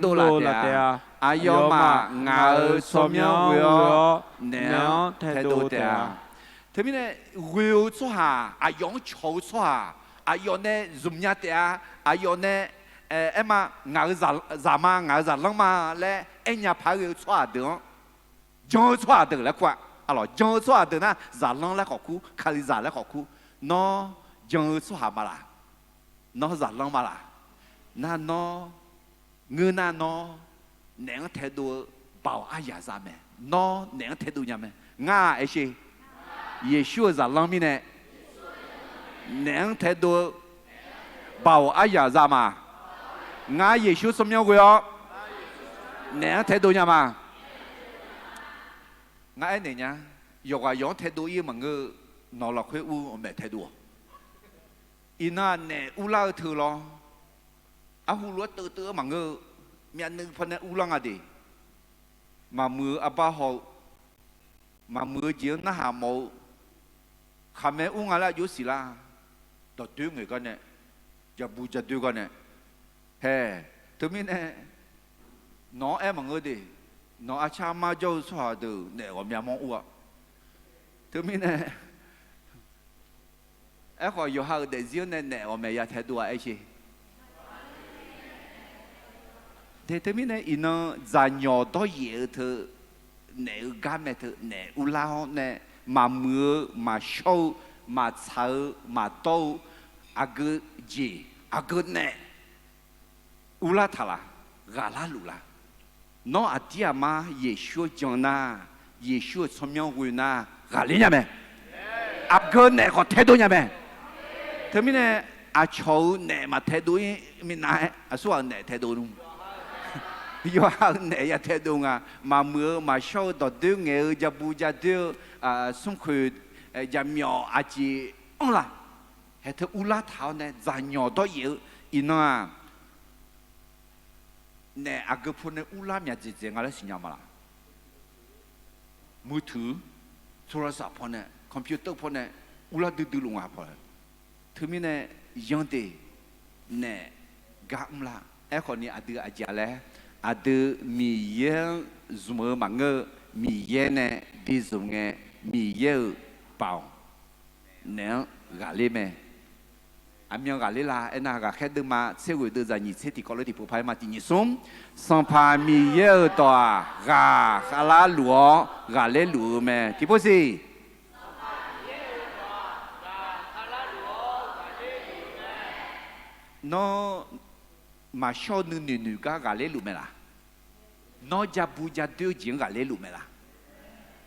ดูลาเตาอายอมาเงาสมีเวอเนเทดูเตาทำไมเนี่ยวิวชัวอายองโชว์ชัวอายองเนี่ยซุมยาเตะอายองเนี่ยเอ็มงาซามางาซาลังมาและเอ็นยาพายชัวเดือจงชัวเดือแล้วกว่าอะไรจงชัวเดือนะซาลังแล้วขอคู่คาลิซาแล้วขอคู่น้อจงชัวมาละน้อซาลังมาละนั่นน้อเงินนั่นน้อเนื้อเทดูเบาอายาซาเมน้อเนื้อเทดูยังไงง่าไอ้ชี耶稣在浪面呢，能太多保阿亚咋嘛？俺耶稣什么样个哟？能太多呀嘛？俺爱你呢，若话养太多伊问个拿落去乌我没太多，伊那呢乌拉头咯，阿胡罗得问个面นึงพัน乌浪啊的，嘛มือ阿爸好，嘛มือเจียว那下冇。ข้าแม่อุ้งอะไรอยู่สิล่ะต่อตื้อเงยกันเนี่ยจะบูจะตื้อกันเนี่ยเฮ้ถึงมีเนี่ยน้องมังเอดีน้องอาชามาเจ้าสวาดูเนี่ยผมอยากมองอ้วถึงมีเนี่ยขออยู่ห่างเดี๋ยวเนี่ยผมไม่อยากเห็นตัวไอ้ชีถึงมีเนี่ยอินนจะหยอดตัวเยอะเธอเนี่ยกามเธอเนี่ยอุลาเนี่ยมามือมาโชว์มาเช้ามาโตอากุจีอากุเนอุลาทาลากาลาลูลาน้องอาทิอามาเยชูจงนาเยชูสมยังวินากาลิยาเมอากุเนก็เทดูยาเมเธอมีเนี่ยอาโชว์เนมาเทดูมีนายอาส่วนเนเทดูนุ่มอยู่ห่างเนยเทดูงามามือมาโชว์ต่อดึงเงยจะบูจะดึงสมคือจะมีอาจีองละเหตุอุลาเท้าเนี่ยจะหยอดตัวเยอะอิน่าเนี่ยอากูพูดเนี่ยอุลามีจีเจงอะไรสิ่งอย่างมาละมือถือโทรศัพท์พอเนี่ยคอมพิวเตอร์พอเนี่ยอุลาดูลงมาพอเลยถึงมีเนี่ยยังเดเนี่ยกะมละคนนี้อาดูอาจารย์เลยอาดูมีเยอะสมมังเงมีเยอะเนี่ยดีสมเงมีเยอะเปล่าเนี่ยกาลิเมอามีกาลิลาเอ็นากาแค่ดึงมาเชื่อว่าเดือนนี้เชื่อที่กอลที่ผู้พายมาที่นิสมสัมภามีเยอะตัวกาคาลาหลัวกาเลหลัวเมที่พูดสิน้อมาชอบนึกกาเลหลัวเมล่ะน้อจะบูจะดูจิงกาเลหลัวเมล่ะ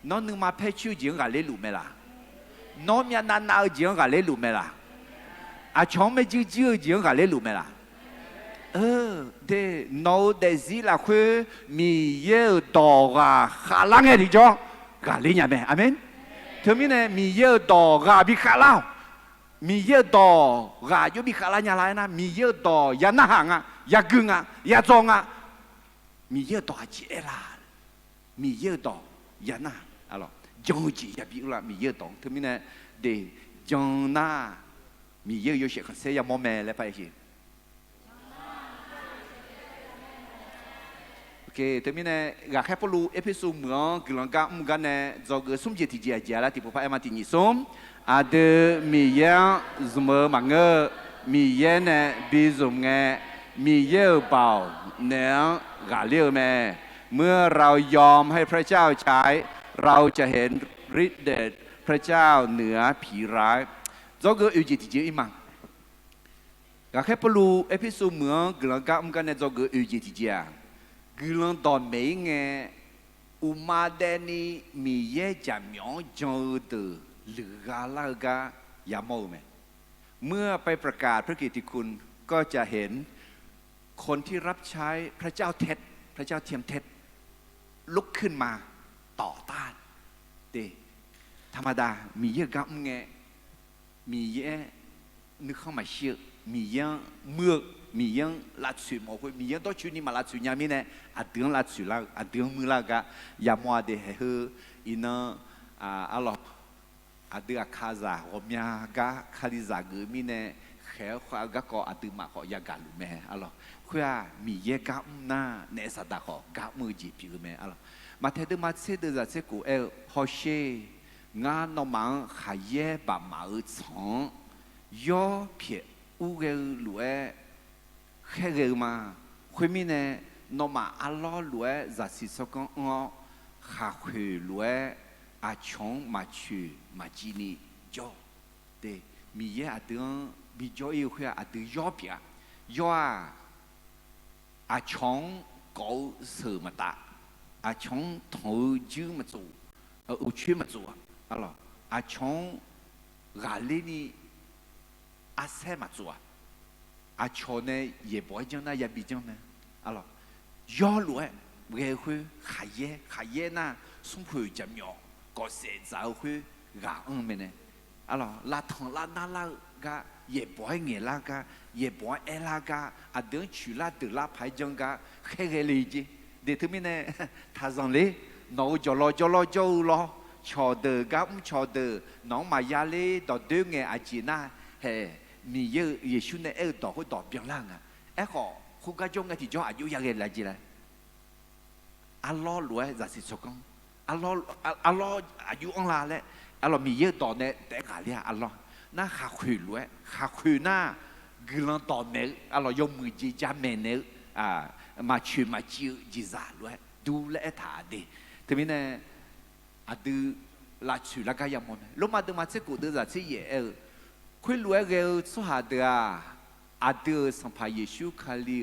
น้องนึกมาเพชรจิงกาเลหลุมไหมล่ะน้องมีนานๆจิงกาเลหลุมไหมล่ะอาชงไม่จิงกาเลหลุมไหมล่ะเดี๋ยวน้องเดซิล่ะคือมีเยอะต่อกาข้าลังเอริจ้ากาเลเนี่ยไหมอาเมนถึงมีเนี่ยมีเยอะต่อกาบิข้าลามีเยอะต่อกาอยู่บิข้าลาเนี่ยอะไรนะมีเยอะต่อยาหน้าหางอ่ะยากึ่งอ่ะยาจงอ่ะมีเยอะต่อจีเอลามีเยอะต่อยาหน้าalors jongji ya bi ula mi ye dong tu mi ne de jongna mi ye yo she se ya mo me le pa shi ok tu mi ne ga kha polu episode mo glang ga mu ga ne zo ge sum je ti je ja la ti po pa ma ti ni sum a de mi ye zmo ma nge mi ye ne bi zum nge mi ye bao ne ga le me เมื่อเรายอมให้พระเจ้าใช้เราจะเห็นฤทธิ์เดชพระเจ้าเหนือผีร้ายเจ้าก็อยู่จิตจิตอีมัง ก็แค่ปลูเอพิโซดเมืองกำลังกับกันในจอกูอุจิติเจียกำลังตอนไม่เงี้ยอุมาเดนีมีเยจามยองจอดหรือกาลากายามอไหมเมื่อไปประกาศพระกิตติคุณก็จะเห็นคนที่รับใช้พระเจ้าเท็จพระเจ้าเทียมเท็จลุกขึ้นมาต่อต้านเดธรรมดามีเยอะกับเงี้ยมีเยอะนึกเข้ามาเชื่อมีเยอะเมื่อมีเยอะลัดสุดหมดคุยมีเยอะตัวชุดนี้มาลัดสุดยามีเนี่ยอาเดือนลัดสุดละอาเดือนมือละกะยามัวเดให้เฮอินะอัลลอฮ์อาเดือนคาซาโอมียากะคาลิซาเกมีเนี่ยแค่ขวากะก็อาเดือนมาขอยากาลุแม่อัลลอฮ์คุยมีเยอะกับหน้าเนสัตตาขอกะมือจีบอยู่แม่อัลลอฮ์มาเทเดมาเสดจะเสกูฮอเชงานนมังขายเย่บะมาอุดย่อเพียอูเกลัวแค่เกลมาคุยมีเนี่ยนมาอัลลอฮ์ลัวจะสิสกังขาคุยลัวอาชงมาชูมาจีนีจ่อเดมีเยอะเดือนมีจ่ออยู่คุยเดือนย่อเพียย่ออาชงกูเสือมาตาอาชง头จื้อมาจูอุชื่อมาจูอัลลอฮ์อาชงกาเลนีอาเซมาจูอาชนเนี่ย也不会讲那也比较呢，啊咯，要路哎，为会下夜那送回家苗，个谁早会干me呢，啊咯，拉汤拉那拉个也不会眼拉个，也不会爱拉个，啊等去拉得拉排讲个，黑个理解，的他们呢，他上来，脑就咯，瞧得个唔瞧得，น้องมา压力到对眼阿姐那，嘿。มีเยอะเยซูเนี่ยต่อคุยต่อเพียงล่างอ่ะขอคุณก็จงกันที่จ่ออายุยังไงล่ะจีเลยอัลลอฮ์รวยจะสิสกังอัลลอฮ์อายุอังลาแล้วอัลลอฮ์มีเยอะต่อเนี่ยแต่กาเลียอัลลอฮ์น่าขาคุยรวยขาคุยน่ากินต่อเนี่ยอัลลอฮ์ยกมือจีจ้าเมเนมาชื่อมาจิวจีซารวยดูแลถาดีทีนี้เนี่ยอดีลาชื่อละก็ยังมันลงมาดูมาเสกุดูจะเสียคุยรวยเร็วสุดาเดียอาเดียสัมภาเยซูคาลี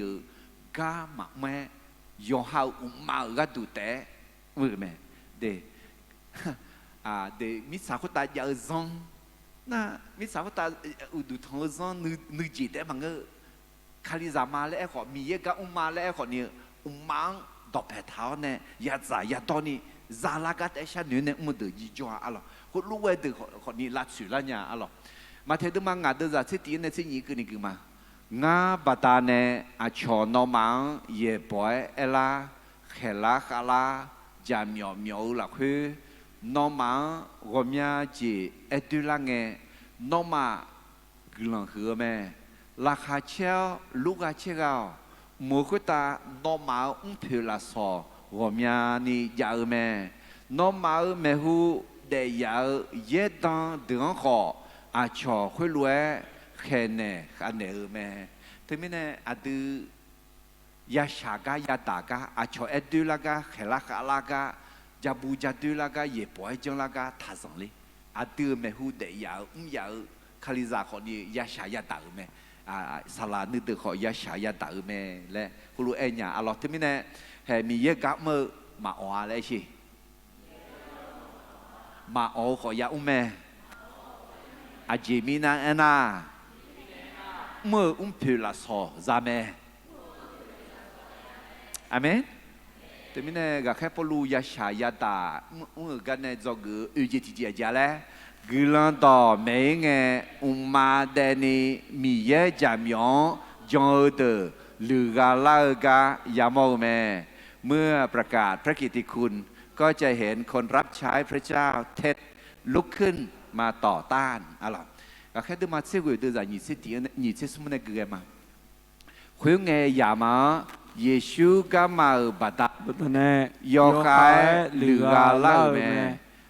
กามาแม่ยอหาอุมาก็ดูแต่มือแม่เดมิสาวตายาซองน่ะมิสาวตาอุดูทองซองนึกจีแต่บางก็คาลิซามาแล้วขอมีเยอะก็อุมาแล้วขอเนี่ยอุมาดอกแผลเท้าเนี่ยยาจ่ายาตอนนี้ซาลากัดไอชาเนื้อเนี่ยมันเดือดจีจ่ออะไรคนรู้ว่าเดือดขอนี่ลัดสุดแล้วเนี่ยอะไรมาเทดมังงาเดือดสิตีเนี่ยสิยี่กันนี่คือมางาบัตาเนี่ยอาชอนอมังเย่ปอยเอลาเขลาคาลาจามียวหลักคือนอมังรวมยาจีเอตุลังเงนอมากลังเหือแม่ราคาเช่าลูกอาเช่ามือคุตานอมาเพลาสอรวมยานี่ยาแม่นอมาเมหูเดียเยดังเดือดขออาชอคุยรวยแค่เนี่ยอันเนี่ยแม่ถึงไม่เนี่ยอาดูยาชากายาตากาอาชอเอดูลากาเขลักลากาจะบูจะดูลากาเย่ปอยจังลากาท่าสังเลยอาดูแม่หูเดียยาวคาลิซาคนนี้ยาชายาตาแม่สลานึกถึงขอยาชายาตาแม่และคุณรู้เอ็นเนี่ยอร่อยถึงไม่เนี่ยเห็นมีเยอะกับมือมาอ๋ออะไรสิมาอ๋อขอยาแม่อาเจมินาเอนาเมื่อเพลาสอจาเมอาเมนแต่ไม่เนี่ยก็แค่พลูยาชายาตาเมื่อกันเนี่ยจอกอุจิติจิอาเลยกิลันต่อเมงเงอุมาเดนีมีเยจามยองจงเตอลือกาลากายามอเมเมื่อประกาศพระกิตติคุณก็จะเห็นคนรับใช้พระเจ้าเท็จลุกขึ้นมาต่อต้านอะไรก็แค่ดูมาเชื่อว่าดูจากยี่สิบตียี่สิบสมัยนั้นเกิดมาคุยเงยยามาเยซูก็มาบัดเนี่ยยอคายหรือกาลาเม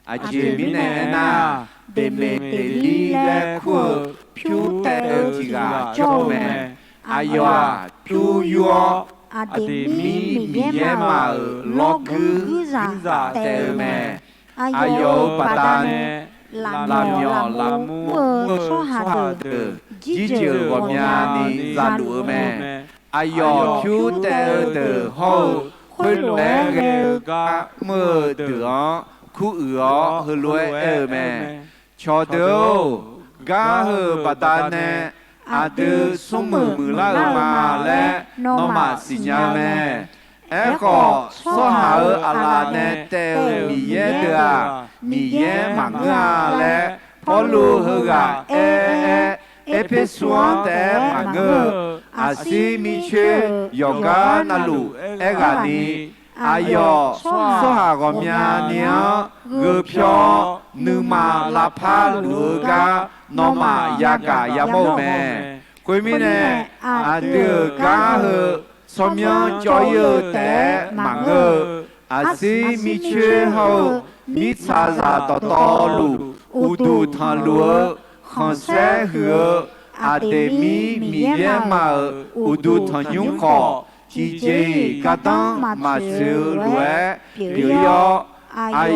อาเจมิเนน่าเดเมเตลีเลคูพิวเตอจิกาโจเมอายาพิวยัวอาเดมิมีเยมาลอกือซาเตเมอายาบัดเนลาเมียลามู说哈的 chỉ chữ của nhà ni ra lúa mẹ ai yo phiêu tê từ hậu khơi lúa ghê gà mưa từ đó khu ửa hơi lúa mẹ cho đâu gà hơi bà ta nè à từ sông mưa la mà lẽ nó mà xì nhà mẹ có số hà ở là nè tèo mì ye đờ mì ye mà ngà lẽ phô lu hơ gà phê xuống tè mà ngơ à xí mi chê yoga na lu gà ni à yo số hà gom nhà nia gơ pyo nữ mà la pha lu gà nó mà ya gà ya mô mẹ quê mi nè à từ gà hơ xóm nhớ cho yêu té mà ngơ à xí mi chê hậu mi xa ra to lù u du thang lúa không sẽ hứa à để mi yên mà u du thang nhung khó chỉ chế cả tăng mà chịu lúa biểu yo ai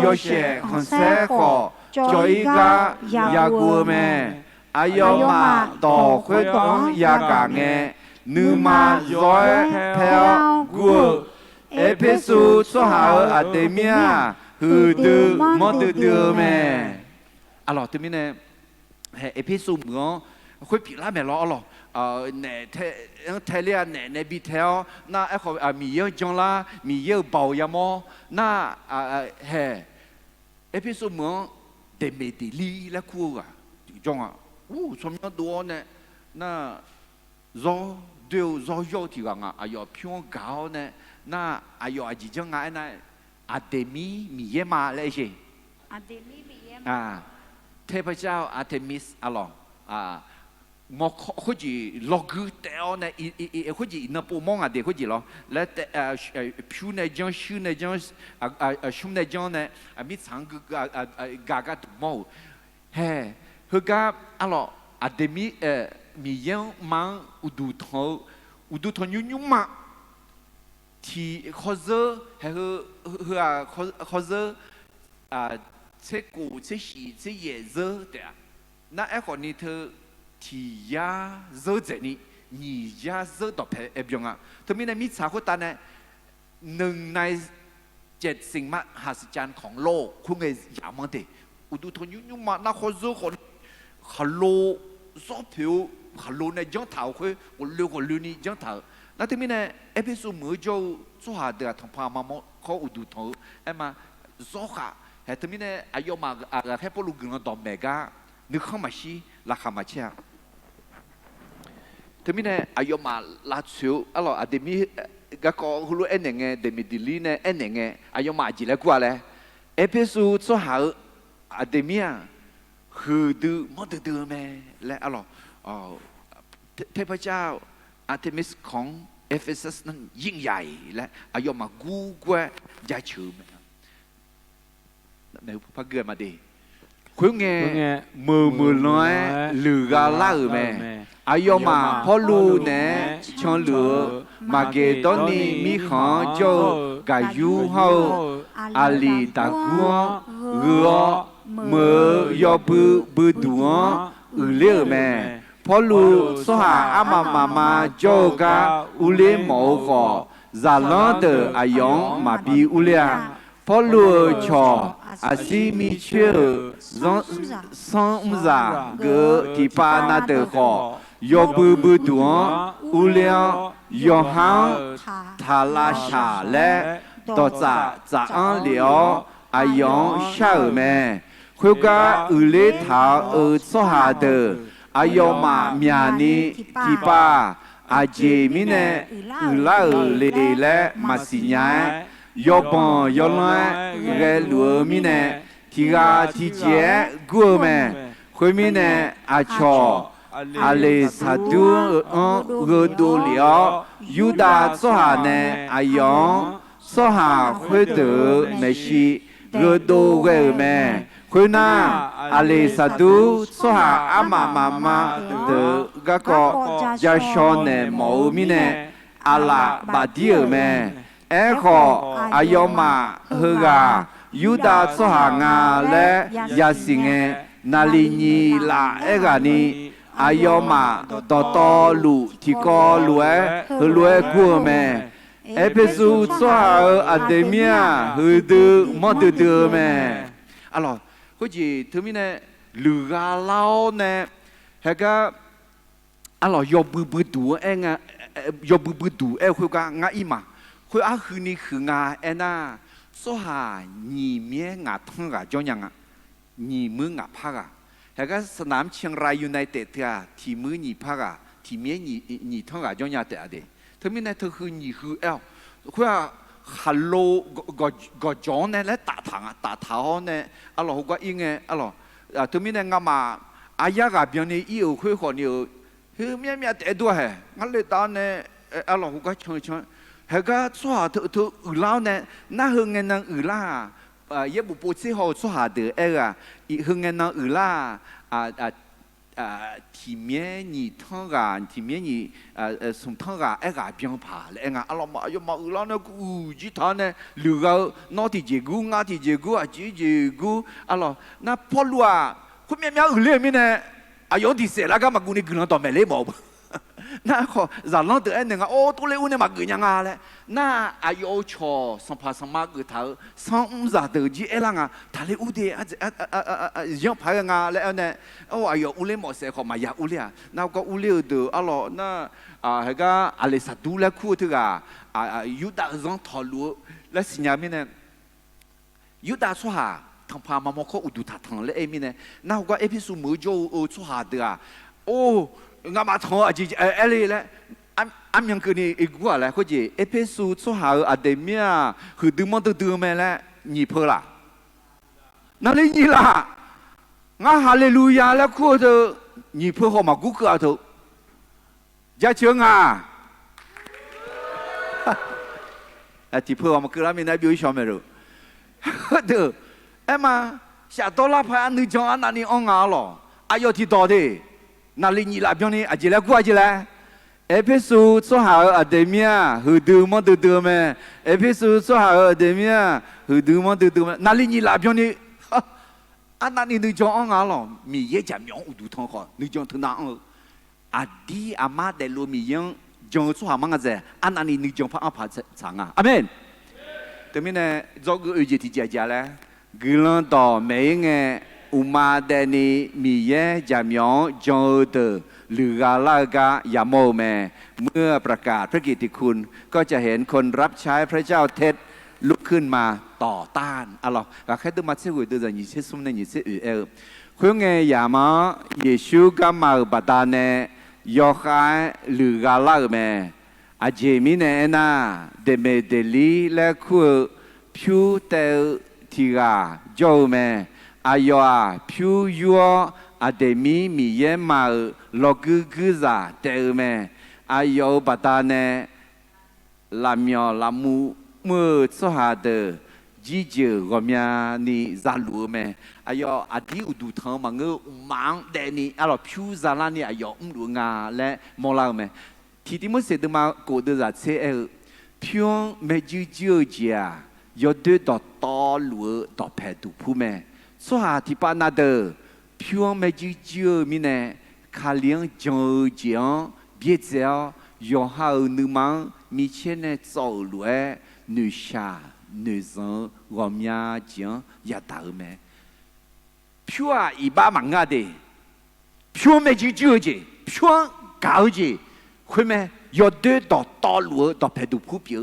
yo sẽ không sẽ khó cho ý cả ya của mẹ ai yo mà tỏ khuyết tóng ya cả nghe nữ mà giỏi theo của Ephesus số hào Artemia hư từ mốt từ mẹ alors từ mình Ephesus nó khuyết bị lá mẹ lo alors nè thế là nè bị theo na họ mi yêu trong la mi yêu bảo ya mo na Ephesus nó để mẹ đi li là cua trong xong nhớ đua nè na do điều do yêu thì rằng yo phiêu gạo nè na yo chỉ cho ngài này Artemis mi ye ma lại gì Artemis mi ye ma เทพเจ้า Artemis อะไรมอคุจิลอกุเตอเนี่ยคุจินับปูมองเด็กคุจิหรอแล้วผิวในจังชื่อในจังชุ่มในจังเนี่ยมีสังกากาตุโมเฮ้เฮกับอะไรArtemisมียังมังอุดุทยุ่งมาที่ข้อเจอเฮ้ข้อเจอเช็คกูเช็คสีเช็คเย่เจอเดี๋ยนั่นไอ้คนนี้เธอที่ยาเจอเจนี่นี่ยาเจอต่อไปเอฟยงอ่ะเธอมีในมิตรสาวคนตาเนี่ย1 ใน 7สิ่งมหัศจรรย์ของโลกคุณเอ๋อย่ามันเถอะอุดุทยุ่งมานั่นข้อเจอคนฮัลโหลซอฟผิวฮัลโหลในจังเท้าคือ我溜过溜นี่จังเท้านั่นที่มีในเอพิโซดมือโจสุหาเดือดทางพามาเขาอุดุทงเอ็มมาซอค่ะแต่ที่มีในอายุมาแค่พวกลูกเงินดอมเมกานึกเข้ามาชีราคามาเชียที่มีในอายุมาลาชิวอะไรอะเดมีก็ก็ฮูลูเอ็นยังไงเดมีดิลีเนี่ยเอ็นยังไงอายุมาจีเล็กกว่าเลยเอพิโซดสุหาอะเดมีคือดูมดดูแม่และอะไรเทพเจ้าอาร์เทมิสของเอเฟซัสนั้นยิ่งใหญ่และอายุมากูกว่าใหญ่ชื่อแม่ในพระเกือมาดีคุณเงี้ยมือน้อยหรือกาล่าแม่อายุมาพอลูเนี่ยชนเหลือมาเกตอนนี้มีข้อโจกายูเฮาอาลีตะกัวเรือมือยอบืดัวเลี้ยแม่พอลูสหาอามาโจกาอุเลหมอกอซาลอนเตออายองมาบีอุเลียพอลูชออาซิมิเชอซองซาเกติปานาเตอขอยอบืดัวอุเลียยอฮังทาลาชาและต่อจ่าอันเลียวอายองชาแม่คุกาอุเลทาสหาเตออายุมาเมียนี้ที่ป้าอาเจมิเนอุลาเลและมาสิญญายอบอนยอลอยเรลัวมิเนที่กาที่เจกัวแม่คุยมิเนอาชออาเลซาดูเรดูเลียวยูดาสหาเนอายองสหาคุยเตอเนชีเรดูเรแม่คุณน่าอาเลซาดูสหาอามาเดก็ก็จะชอนเนมอมิเนอาลาบาดีแม่ขออายุมาเฮกายูดาสหางาและยาสิงเงนาลินีลากานีอ อายอมาตอตอลูที่กอลวยฮือลวยกัวแม่เอเพซูซัวอะเดเมียฮือดือมอดือแม่alorsก็จีถึงมีเนี่ยลูกาเล่าเนี่ยเฮก็alorsยอบูดูเองอ่ะยอบูดูคุยกันง่ายมาคุยคืนนี้คืองาน่ะสหาหนีเมียงาทั้งกะจงยังอ่ะหนีมืองาพักอ่ะเฮก็สนามเชียงรายยูไนเต็ดอ่ะที่มือหนีพักอ่ะที่เมียหนีทั้งกะจงยังแต่อะเดถึงมีเนี่ยเธอคือหนีคือคุยฮัลโหลก็จงเนี่ยและตาทางอ่ะตาเท้าเนี่ยalorsก็ยังไงalorsถึงมีเนี่ยงามาอายะกับเบียนี่อีคุยคนอยู่คือเมียแต่ตัวเหรองั้นเลยตอนเนี่ยalorsก็ชงเฮก็สวาทุอื่นแล้วเนี่ยน่าหึงเงินนางอื่นล่ะเย็บบุปผาเขาสวาเดืออีหึงเงินนางอื่นล่ะที่เมียนี่ทั้งกันที่เมียนี่สมทั้งกันก็เบียงผ่าเลยalorsมาอยู่มาอื่นแล้วเนี่ยกูจีท่านเนี่ยหรือก็นอที่เจกูงาที่เจกูจีเจกูalorsน่าพอรู้คุณเมียอื่นเลยมีเนี่ย有啲事啦，咁嘛，古你講到咩嚟冇？那個日朗對人哋哦，都你烏你嘛講樣啊咧，那有錯，上爬上馬個頭，上五十度幾一啦啊，但你烏啲樣排個啊咧呢，哦有烏你冇寫個嘛呀烏你啊，那個烏你度啊咯，那係個阿里薩杜咧酷啲個有大人討論，那新入面呢，有大錯下。ทางพามาโมโคอุดุทัดทางเลยเอมิเนี่ยน่าว่าเอพิสูมือโจสุหาเดือโอ้งามาทองจีเลยแหละอันยังคือนี่อีกว่าอะไรเขาจีเอพิสูสุหาอเดเมียคือดูมันดูแม่ละนี่เพล่านั่นเลยนี่ล่ะงาฮาเลลูยาแล้วคู่เธอนี่เพเขามากุกเอาเถอะจะเชื่องที่เพเขามาคือเราไม่ได้บิวชอมไม่รู้เด้อ嘛，下到那排你讲那里安牙了，要提到的，那里你那边呢？进来过进来，皮书做好对面，后头么都对面，皮书做好对面，后头么都对面，那里你那边呢？那里你讲安牙了，米也讲苗都通好，你讲通哪安？弟阿妈在路米样讲做好么个子？那里你讲怕长啊？阿门。对面呢，做个二姐提家嘞。กลันต่อไม่เงี้ยอุมาเดนีมีเย่จามยองจงเตอหรือกาลากายาโมแมเมื่อประกาศพระกิตติคุณก็จะเห็นคนรับใช้พระเจ้าเท็จลุกขึ้นมาต่อต้านอะไรก็แค่ตัวมาเชื่อว่าตัวจะยิ่งเชื่อสุ่มเนี่ยยิ่งเชื่อคุณเงี้ยยามาเยซูก็มาบัดเนยอคายหรือกาลาแมอาเจมิเนน่าเดเมเดลีและคู่ผิวเตอทีกาโจเมอายอผิวยัวอเดมีเยมาลอกุซาเตอเมอายอบัตาเนลามิอลามูมือสหาเดจีเจรอมีนีซาลูเมอายออดีอุดูทางมังเงมังเดนีอะไรผิวซาลานีอายอลูงาและมอลาเมที่มันเสด็จมาโกดจะเชื่อผิวเมจิเจียเจีย有对到道路到排毒铺咩？说下提巴那的，平没就就咪呢，卡领就讲别走，然后你们面前呢走路女下女生我们讲也打咩？平啊一把忙啊的，平没就就的，平搞的，会咩？有对到道路到排毒铺表。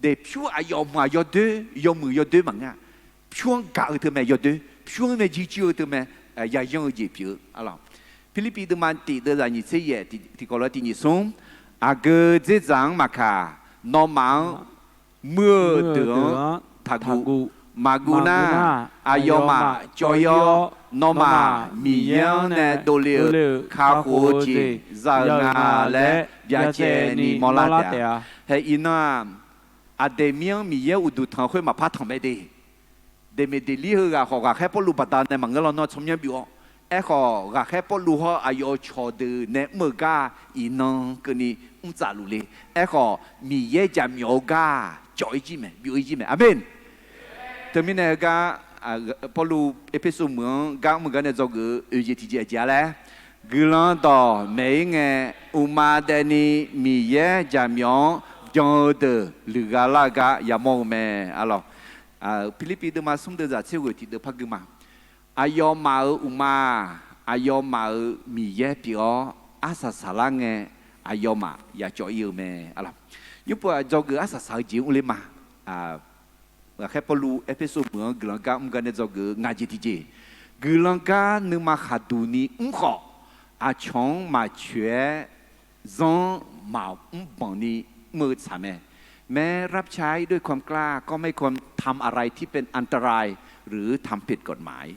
để phiếu ai mà do đứa do mười do đứa mà nghe phiếu gạo từ mẹ do đứa phiếu mẹ chỉ chưa từ mẹ ya dùng gì phiếu alors Philippines từ mà tỷ từ là như thế gì thì có là tỷ như sống cái dễ dàng mà cả nó mang mưa tưởng thằng Maguna ayoma choyo noma miyan ne dole kahoji zangale biache ni molata he ina ademian miye udu thang khoi ma pha thang me de me de li ga ho ga khe polu pata ne mangalo no chomya bio e ho ga khe polu ho ayo cho de ne mu ga ina kni umza lu le e ho miye jam yo ga choi ji me bio ji me amen termine ga polu episode เหมือนกันเนี่ยจะก็UGTG จ้าแหละ格朗到每个乌马的尼米耶加苗讲的鲁嘎拉嘎亚莫咩啊咯菲律宾的嘛送的在这个地的帕格嘛阿要马乌马阿要马米耶表阿萨萨拉个阿要马也做有咩啊咯又不做个阿萨萨节乌里嘛แค่พอรู้เอพิโซดเหมือนกลังกากันเนี่ยจะเกิดงานจิตใจกลังกาเนื้อมาขัดดูนี่ขออาชงมาเชื่อจงมาบังนี่มือสามแม้รับใช้ด้วยความกล้าก็ไม่ควรทำอะไรที่เป็นอันตรายหรือทำผิดกฎหมาย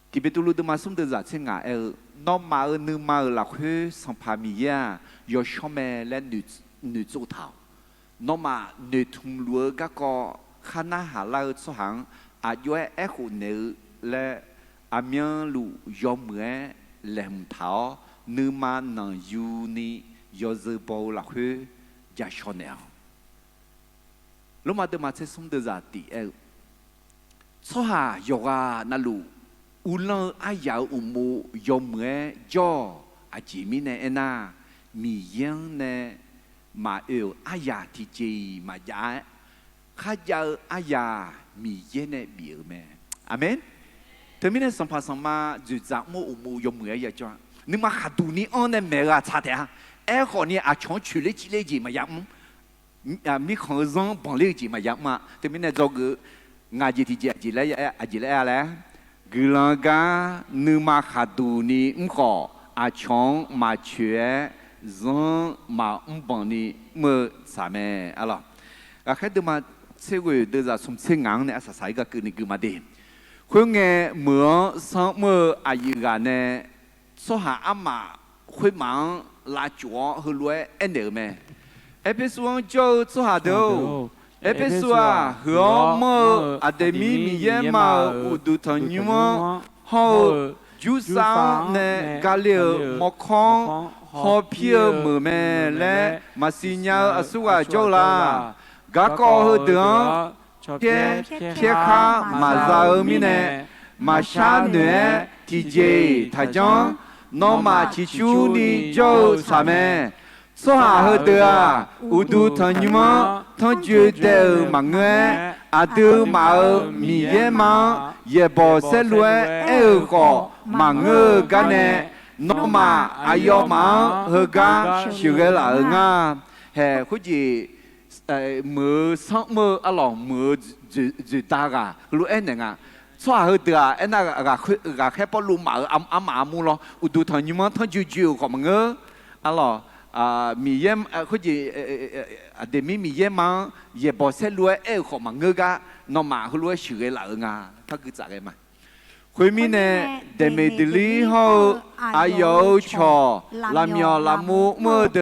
ที่เป็นตัวรู้ตัวมาสุ่มเดือดเช่นไงน้องมาเนื้อมาหลักคือสัมภามียายอชอมและหนึ่งจุดเท่าน้องมาเนื้อทุ่งลัวก็ขณะหาเล่าสหังอายุเอขุเนื้อและอามีลูยอมเหมือแหลมเท้าเนื้อมาหนังยูนี่ยอจะบอกหลักคือยาชอนเนลแล้วมาเดินมาเชื่อสมเดือดตีสหายกานั่นลูอุลอายาอุโมยอมเหมือจ่ออาจิมิเนน่ามียังเนมาอายาที่จีมายาข้าจะอายามีเยเนบีเอเมอเมนเธอไม่ได้สัมผัสสัมมาจุดจากโมอุโมยอมเหมือยาจ้านึกมาขัดดูนี่อันนั้นเมราชาเถอะคนนี้อาชงชุเลจิเลจิมาอย่างมีของร้องบังเลจิมาอย่างมาเธอไม่ได้จอกงานจิตใจจิเลจิเลอะไรกลังกานึกมาขัดดูนี่ขออาชงมาเชื่อ人嘛帮你么啥么啊咯？还得嘛，这个都是从青昂呢，是啥一个跟你跟嘛的？后面么上么阿姨个呢？说下阿妈会忙拉脚和来安那么？一边说就做下头，一边说和么阿德咪咪也嘛，我都同你么好，就上呢咖喱莫康。好皮么么嘞，马西鸟阿苏啊叫啦，嘎高和等，撇卡马扎尔米呢，马沙呢，提杰他讲，那马起秋呢叫啥么？说下和得啊，我都听你们，他觉得忙哎，阿都马尔米也忙，也不是乱二个忙儿干呢。น้องมาอายอมาเฮกาชิเกลาเงาเฮ้คุณจีมือสองมืออลองมือจุดตาการู้เอ็นยังไงสว่าเฮเดียเอ็นน่ะแค่พอรู้มาอามามูลอุดูทางยูมันทางจู่ๆของมึงอะลอมีเยี่ยมคุณจีเดมีเยี่ยมมั้งเย่บอกเสรู้ของมึงกะน้องมาเขารู้ชิเกลาเงาถ้าคือจากอะไรมาคุยมีเนี่ยเดมิดลีเขาอายุชอลามีลามูเมื่อเด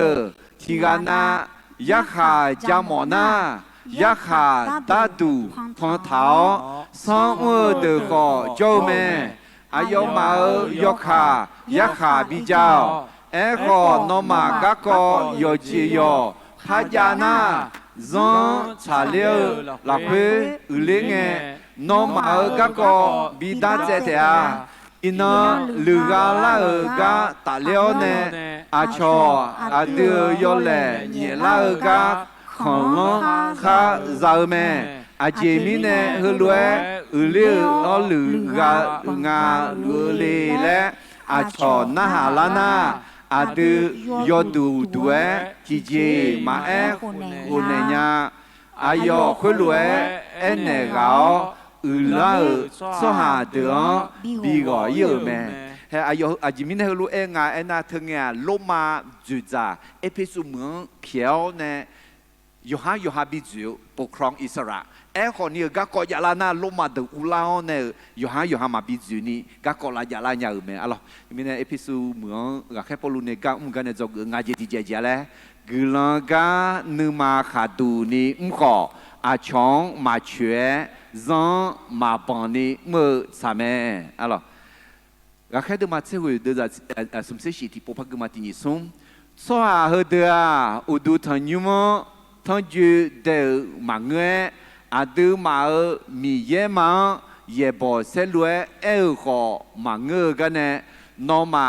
ที่กันนะยักษ์จามอนายักษ์ตาดูทองเท้าสองเมื่อเดก็เจ้าแม่อายุมายักษ์บิจาวก็นอมาก็ยอจียอพญานาจงชาเลียวหลักเพื่อเลี้ยงน้องมาก็บิดาเจตาอินลูกาลาก็ตาเลี้ยวเนอาชออาเดือยอเลเนี่ยลาก็ของน้องข้าจาเมอาเจมิเนฮลวยเลี้ยวลูกางาลูเลและอาชอนาหาลานาอาเดือยอดูด้วยที่เจมาคนเนี่ยอายุคนรวยเนี่ยเขาลาสหาเดือบีก็เยอะแม่เฮ้อายุอาจิมินเฮลูงาน่าถึงลมมาจุดจ้าพิสุเมืองเขียวเนี่ยยูฮาบิจูปกครองอิสระคนนี้ก็ยาลานาลมมาดูอุลาเนี่ยยูฮามาบิจูนี่ก็ลายาลาเนี่ยแม่อะไรมินพิสุเมืองแค่พอลูเนี่ยก็กันเนี่ยจงงาจิตเจเลยกลังกาเนื้อมาขาดูนี่ก็อาชงมาเชื่อจงมาปนนี่เมื่อสามอะไรก็แค่เดินมาเชื่อเดินจากสมเด็จที่พบกันมาที่นี่ส่งสว่าเฮเดียอุดูทางยูมทางจูเดมังเงอาดูมามีเยมังเยบอเซลวยขอมังเงกันเนี่ย นอมา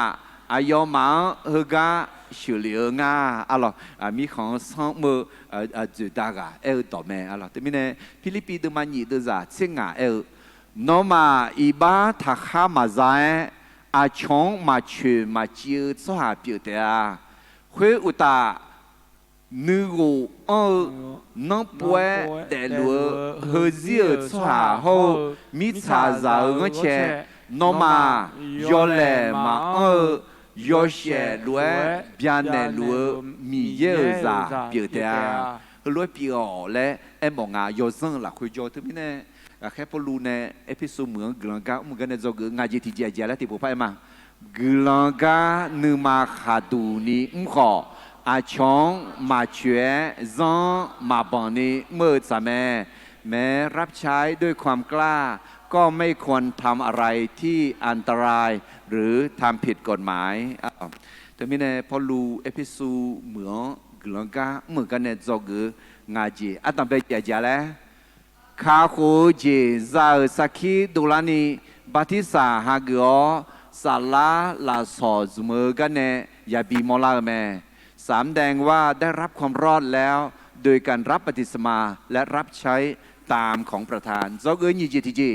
อายอมาเฮกาชื่อเหลืองาอะไรมีของสองมือจุดดากาต่อแม่อะไรแต่มีเนี่ยฟิลิปปินส์มันยี่ตัวจ่าเชียงานอมาอีบ้าทักข้ามาใจอาชงมาชื่อมาเชื่อสหพิเตาเฮอุตานึกูน้องป่วยแต่ลัวเฮเซียสหาโฮมิชาจาเงเชนอมายอเลมายอเชลัวเบียนเนลัวมีเยอะจ่าพิเตาลัวพิโอและเอ็มงายอซังหลักคุยจอถึงเนี่ยแค่พอรู้เนี่ยเอพิโซดเหมือนกลังกาเหมือนกันเนี่ยจะงานจิตใจเจแล้วที่ผมไปมากลังกาหนึ่งมาขาดูนี่ขออาชงมาช่วยซังมาบังนี่เมื่อจะแม้รับใช้ด้วยความกล้าก็ไม่ควรทำอะไรที่อันตรายหรือทำผิดกฎหมายแต่ไม่แน่พอรู้เอพิโซดเหมือนกลังกาเหมือนกันเนี่ยจะงานจิตต้องไปเจแล้วข้าคูเจซาสักขีดูลานีบัติสาฮากอสาลาลาสอสเมอกันเนี่ยอย่าบีมอลาแม่สามแดงว่าได้รับความรอดแล้วโดยการรับปฏิสมาและรับใช้ตามของประธานจอกยี่จีทีจี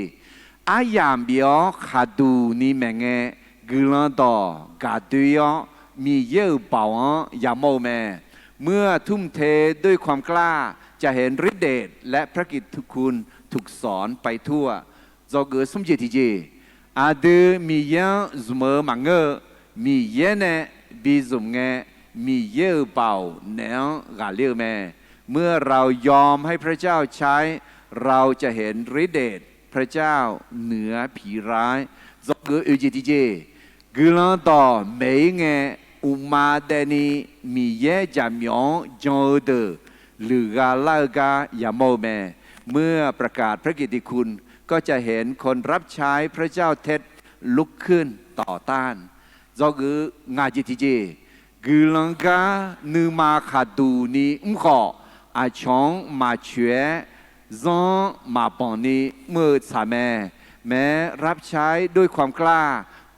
อายามเบียขาดูนี่แมงเงกุลันดอกาดุยมีเยอะเป่ายามโมแม่เมื่อทุ่มเทด้วยความกล้าจะเห็นฤทธิเดชและพระกิตติคุณถูกสอนไปทั่วจอกสมเจติเจอาดูมีเยอะสมอมังเงมีเยเนบีสมเงมีเยอะเป่าแนวกาเลียวแม่เมื่อเรายอมให้พระเจ้าใช้เราจะเห็นฤทธิเดชพระเจ้าเหนือผีร้ายจอกอุจิติเจกุลันต่อเมยเงอุมาเดนีมีเยจามยองจอเดหรือกาลากายาโมแม่เมื่อประกาศพระกิตติคุณก็จะเห็นคนรับใช้พระเจ้าเท็จลุกขึ้นต่อต้านจอกงาจิติเจกุลังกานึมาขาดูนีขออาชงมาช่วยซองมาปอนนีเมื่อสาแม้รับใช้ด้วยความกล้า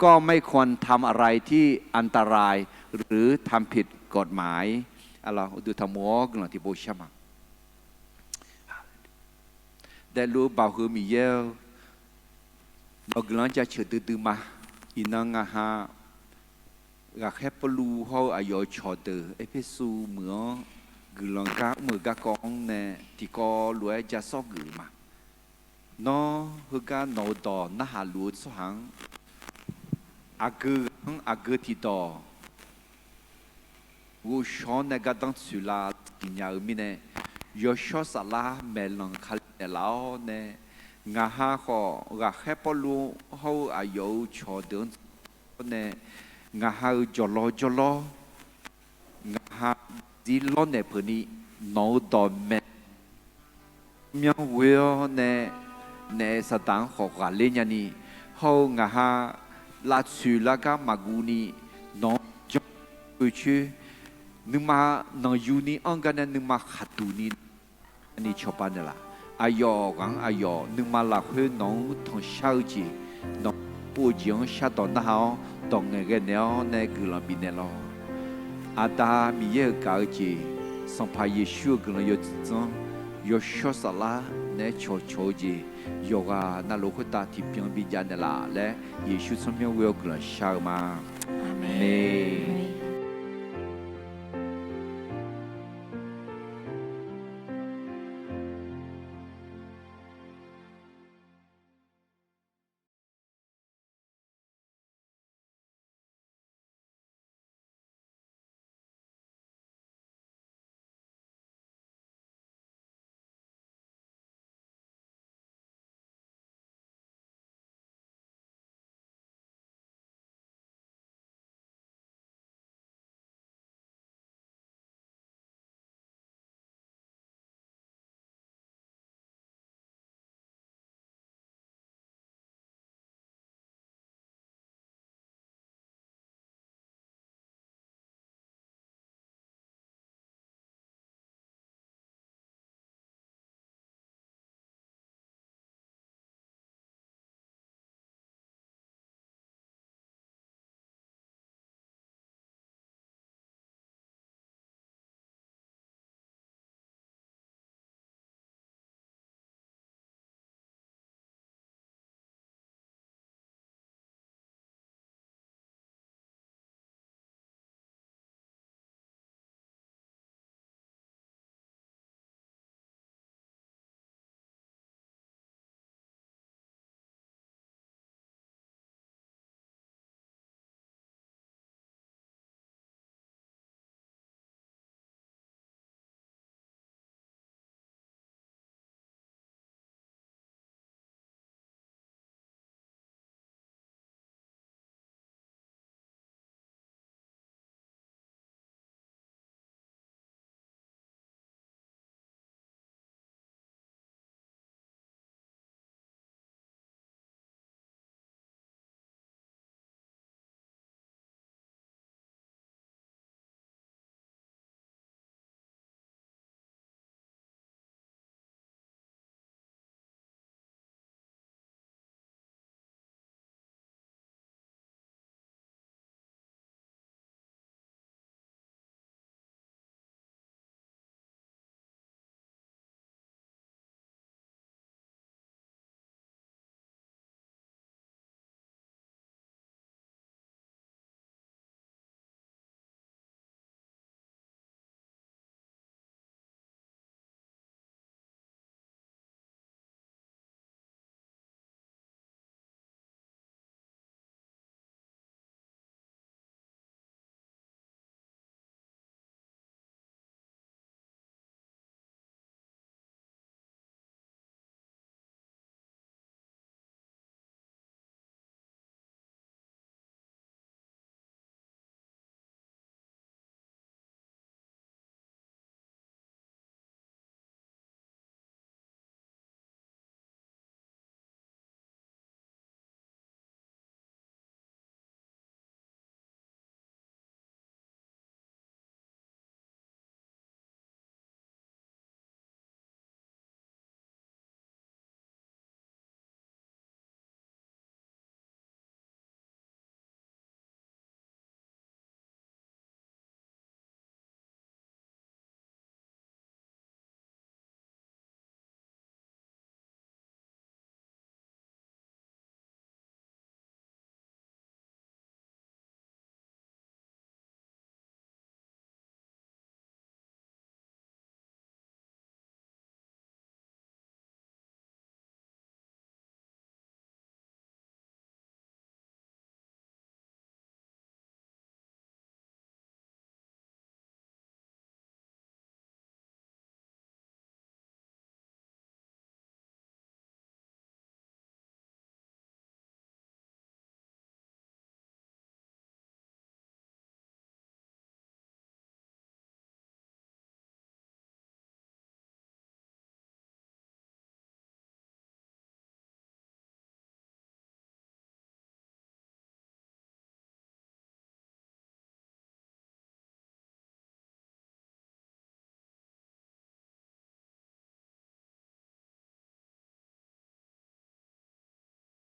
ก็ไม่ควรทำอะไรที่อันตรายหรือทำผิดกฎหมายAllah udah tamu orang ti boshama. Dan lu bahu miyel, orang jah cerita mah inang aha, rakyat perlu hau ayo cerita. Episu mula gelang kak mereka kong ne tiko luai jasok mah. No hega no do nah halut sohang ager tidak. Wo shon ne gadang sula kinya mine yo sho sala melang khal ne lao ne ngaha ko ga khepolu ho ayo chodon ne ngaha jolo ngaha dilo ne puni no do me myang weo ne satang ho ga le nya ni ho ngaha la sula ka maguni no jo chuนึกมาหนยูนี่อังกันนึกมาขัดตูนี่นี่ชอบปานเดล่ะอายอกังอายอนึกมาหลักเพื่อนน้องทองเช้าจีน้องปูจีงชาตอนนั้นเขาตองเงินเนาะในกุลาบินเนลออาตามีเยอะกาจีสัมภาเยชูกุลายดจังยอชสลาในโชจียกานาโลกตาที่เพียงบิจารณ์เนล่ะและเยชูสมัยเวลกุลาชามาอาเมน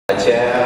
大家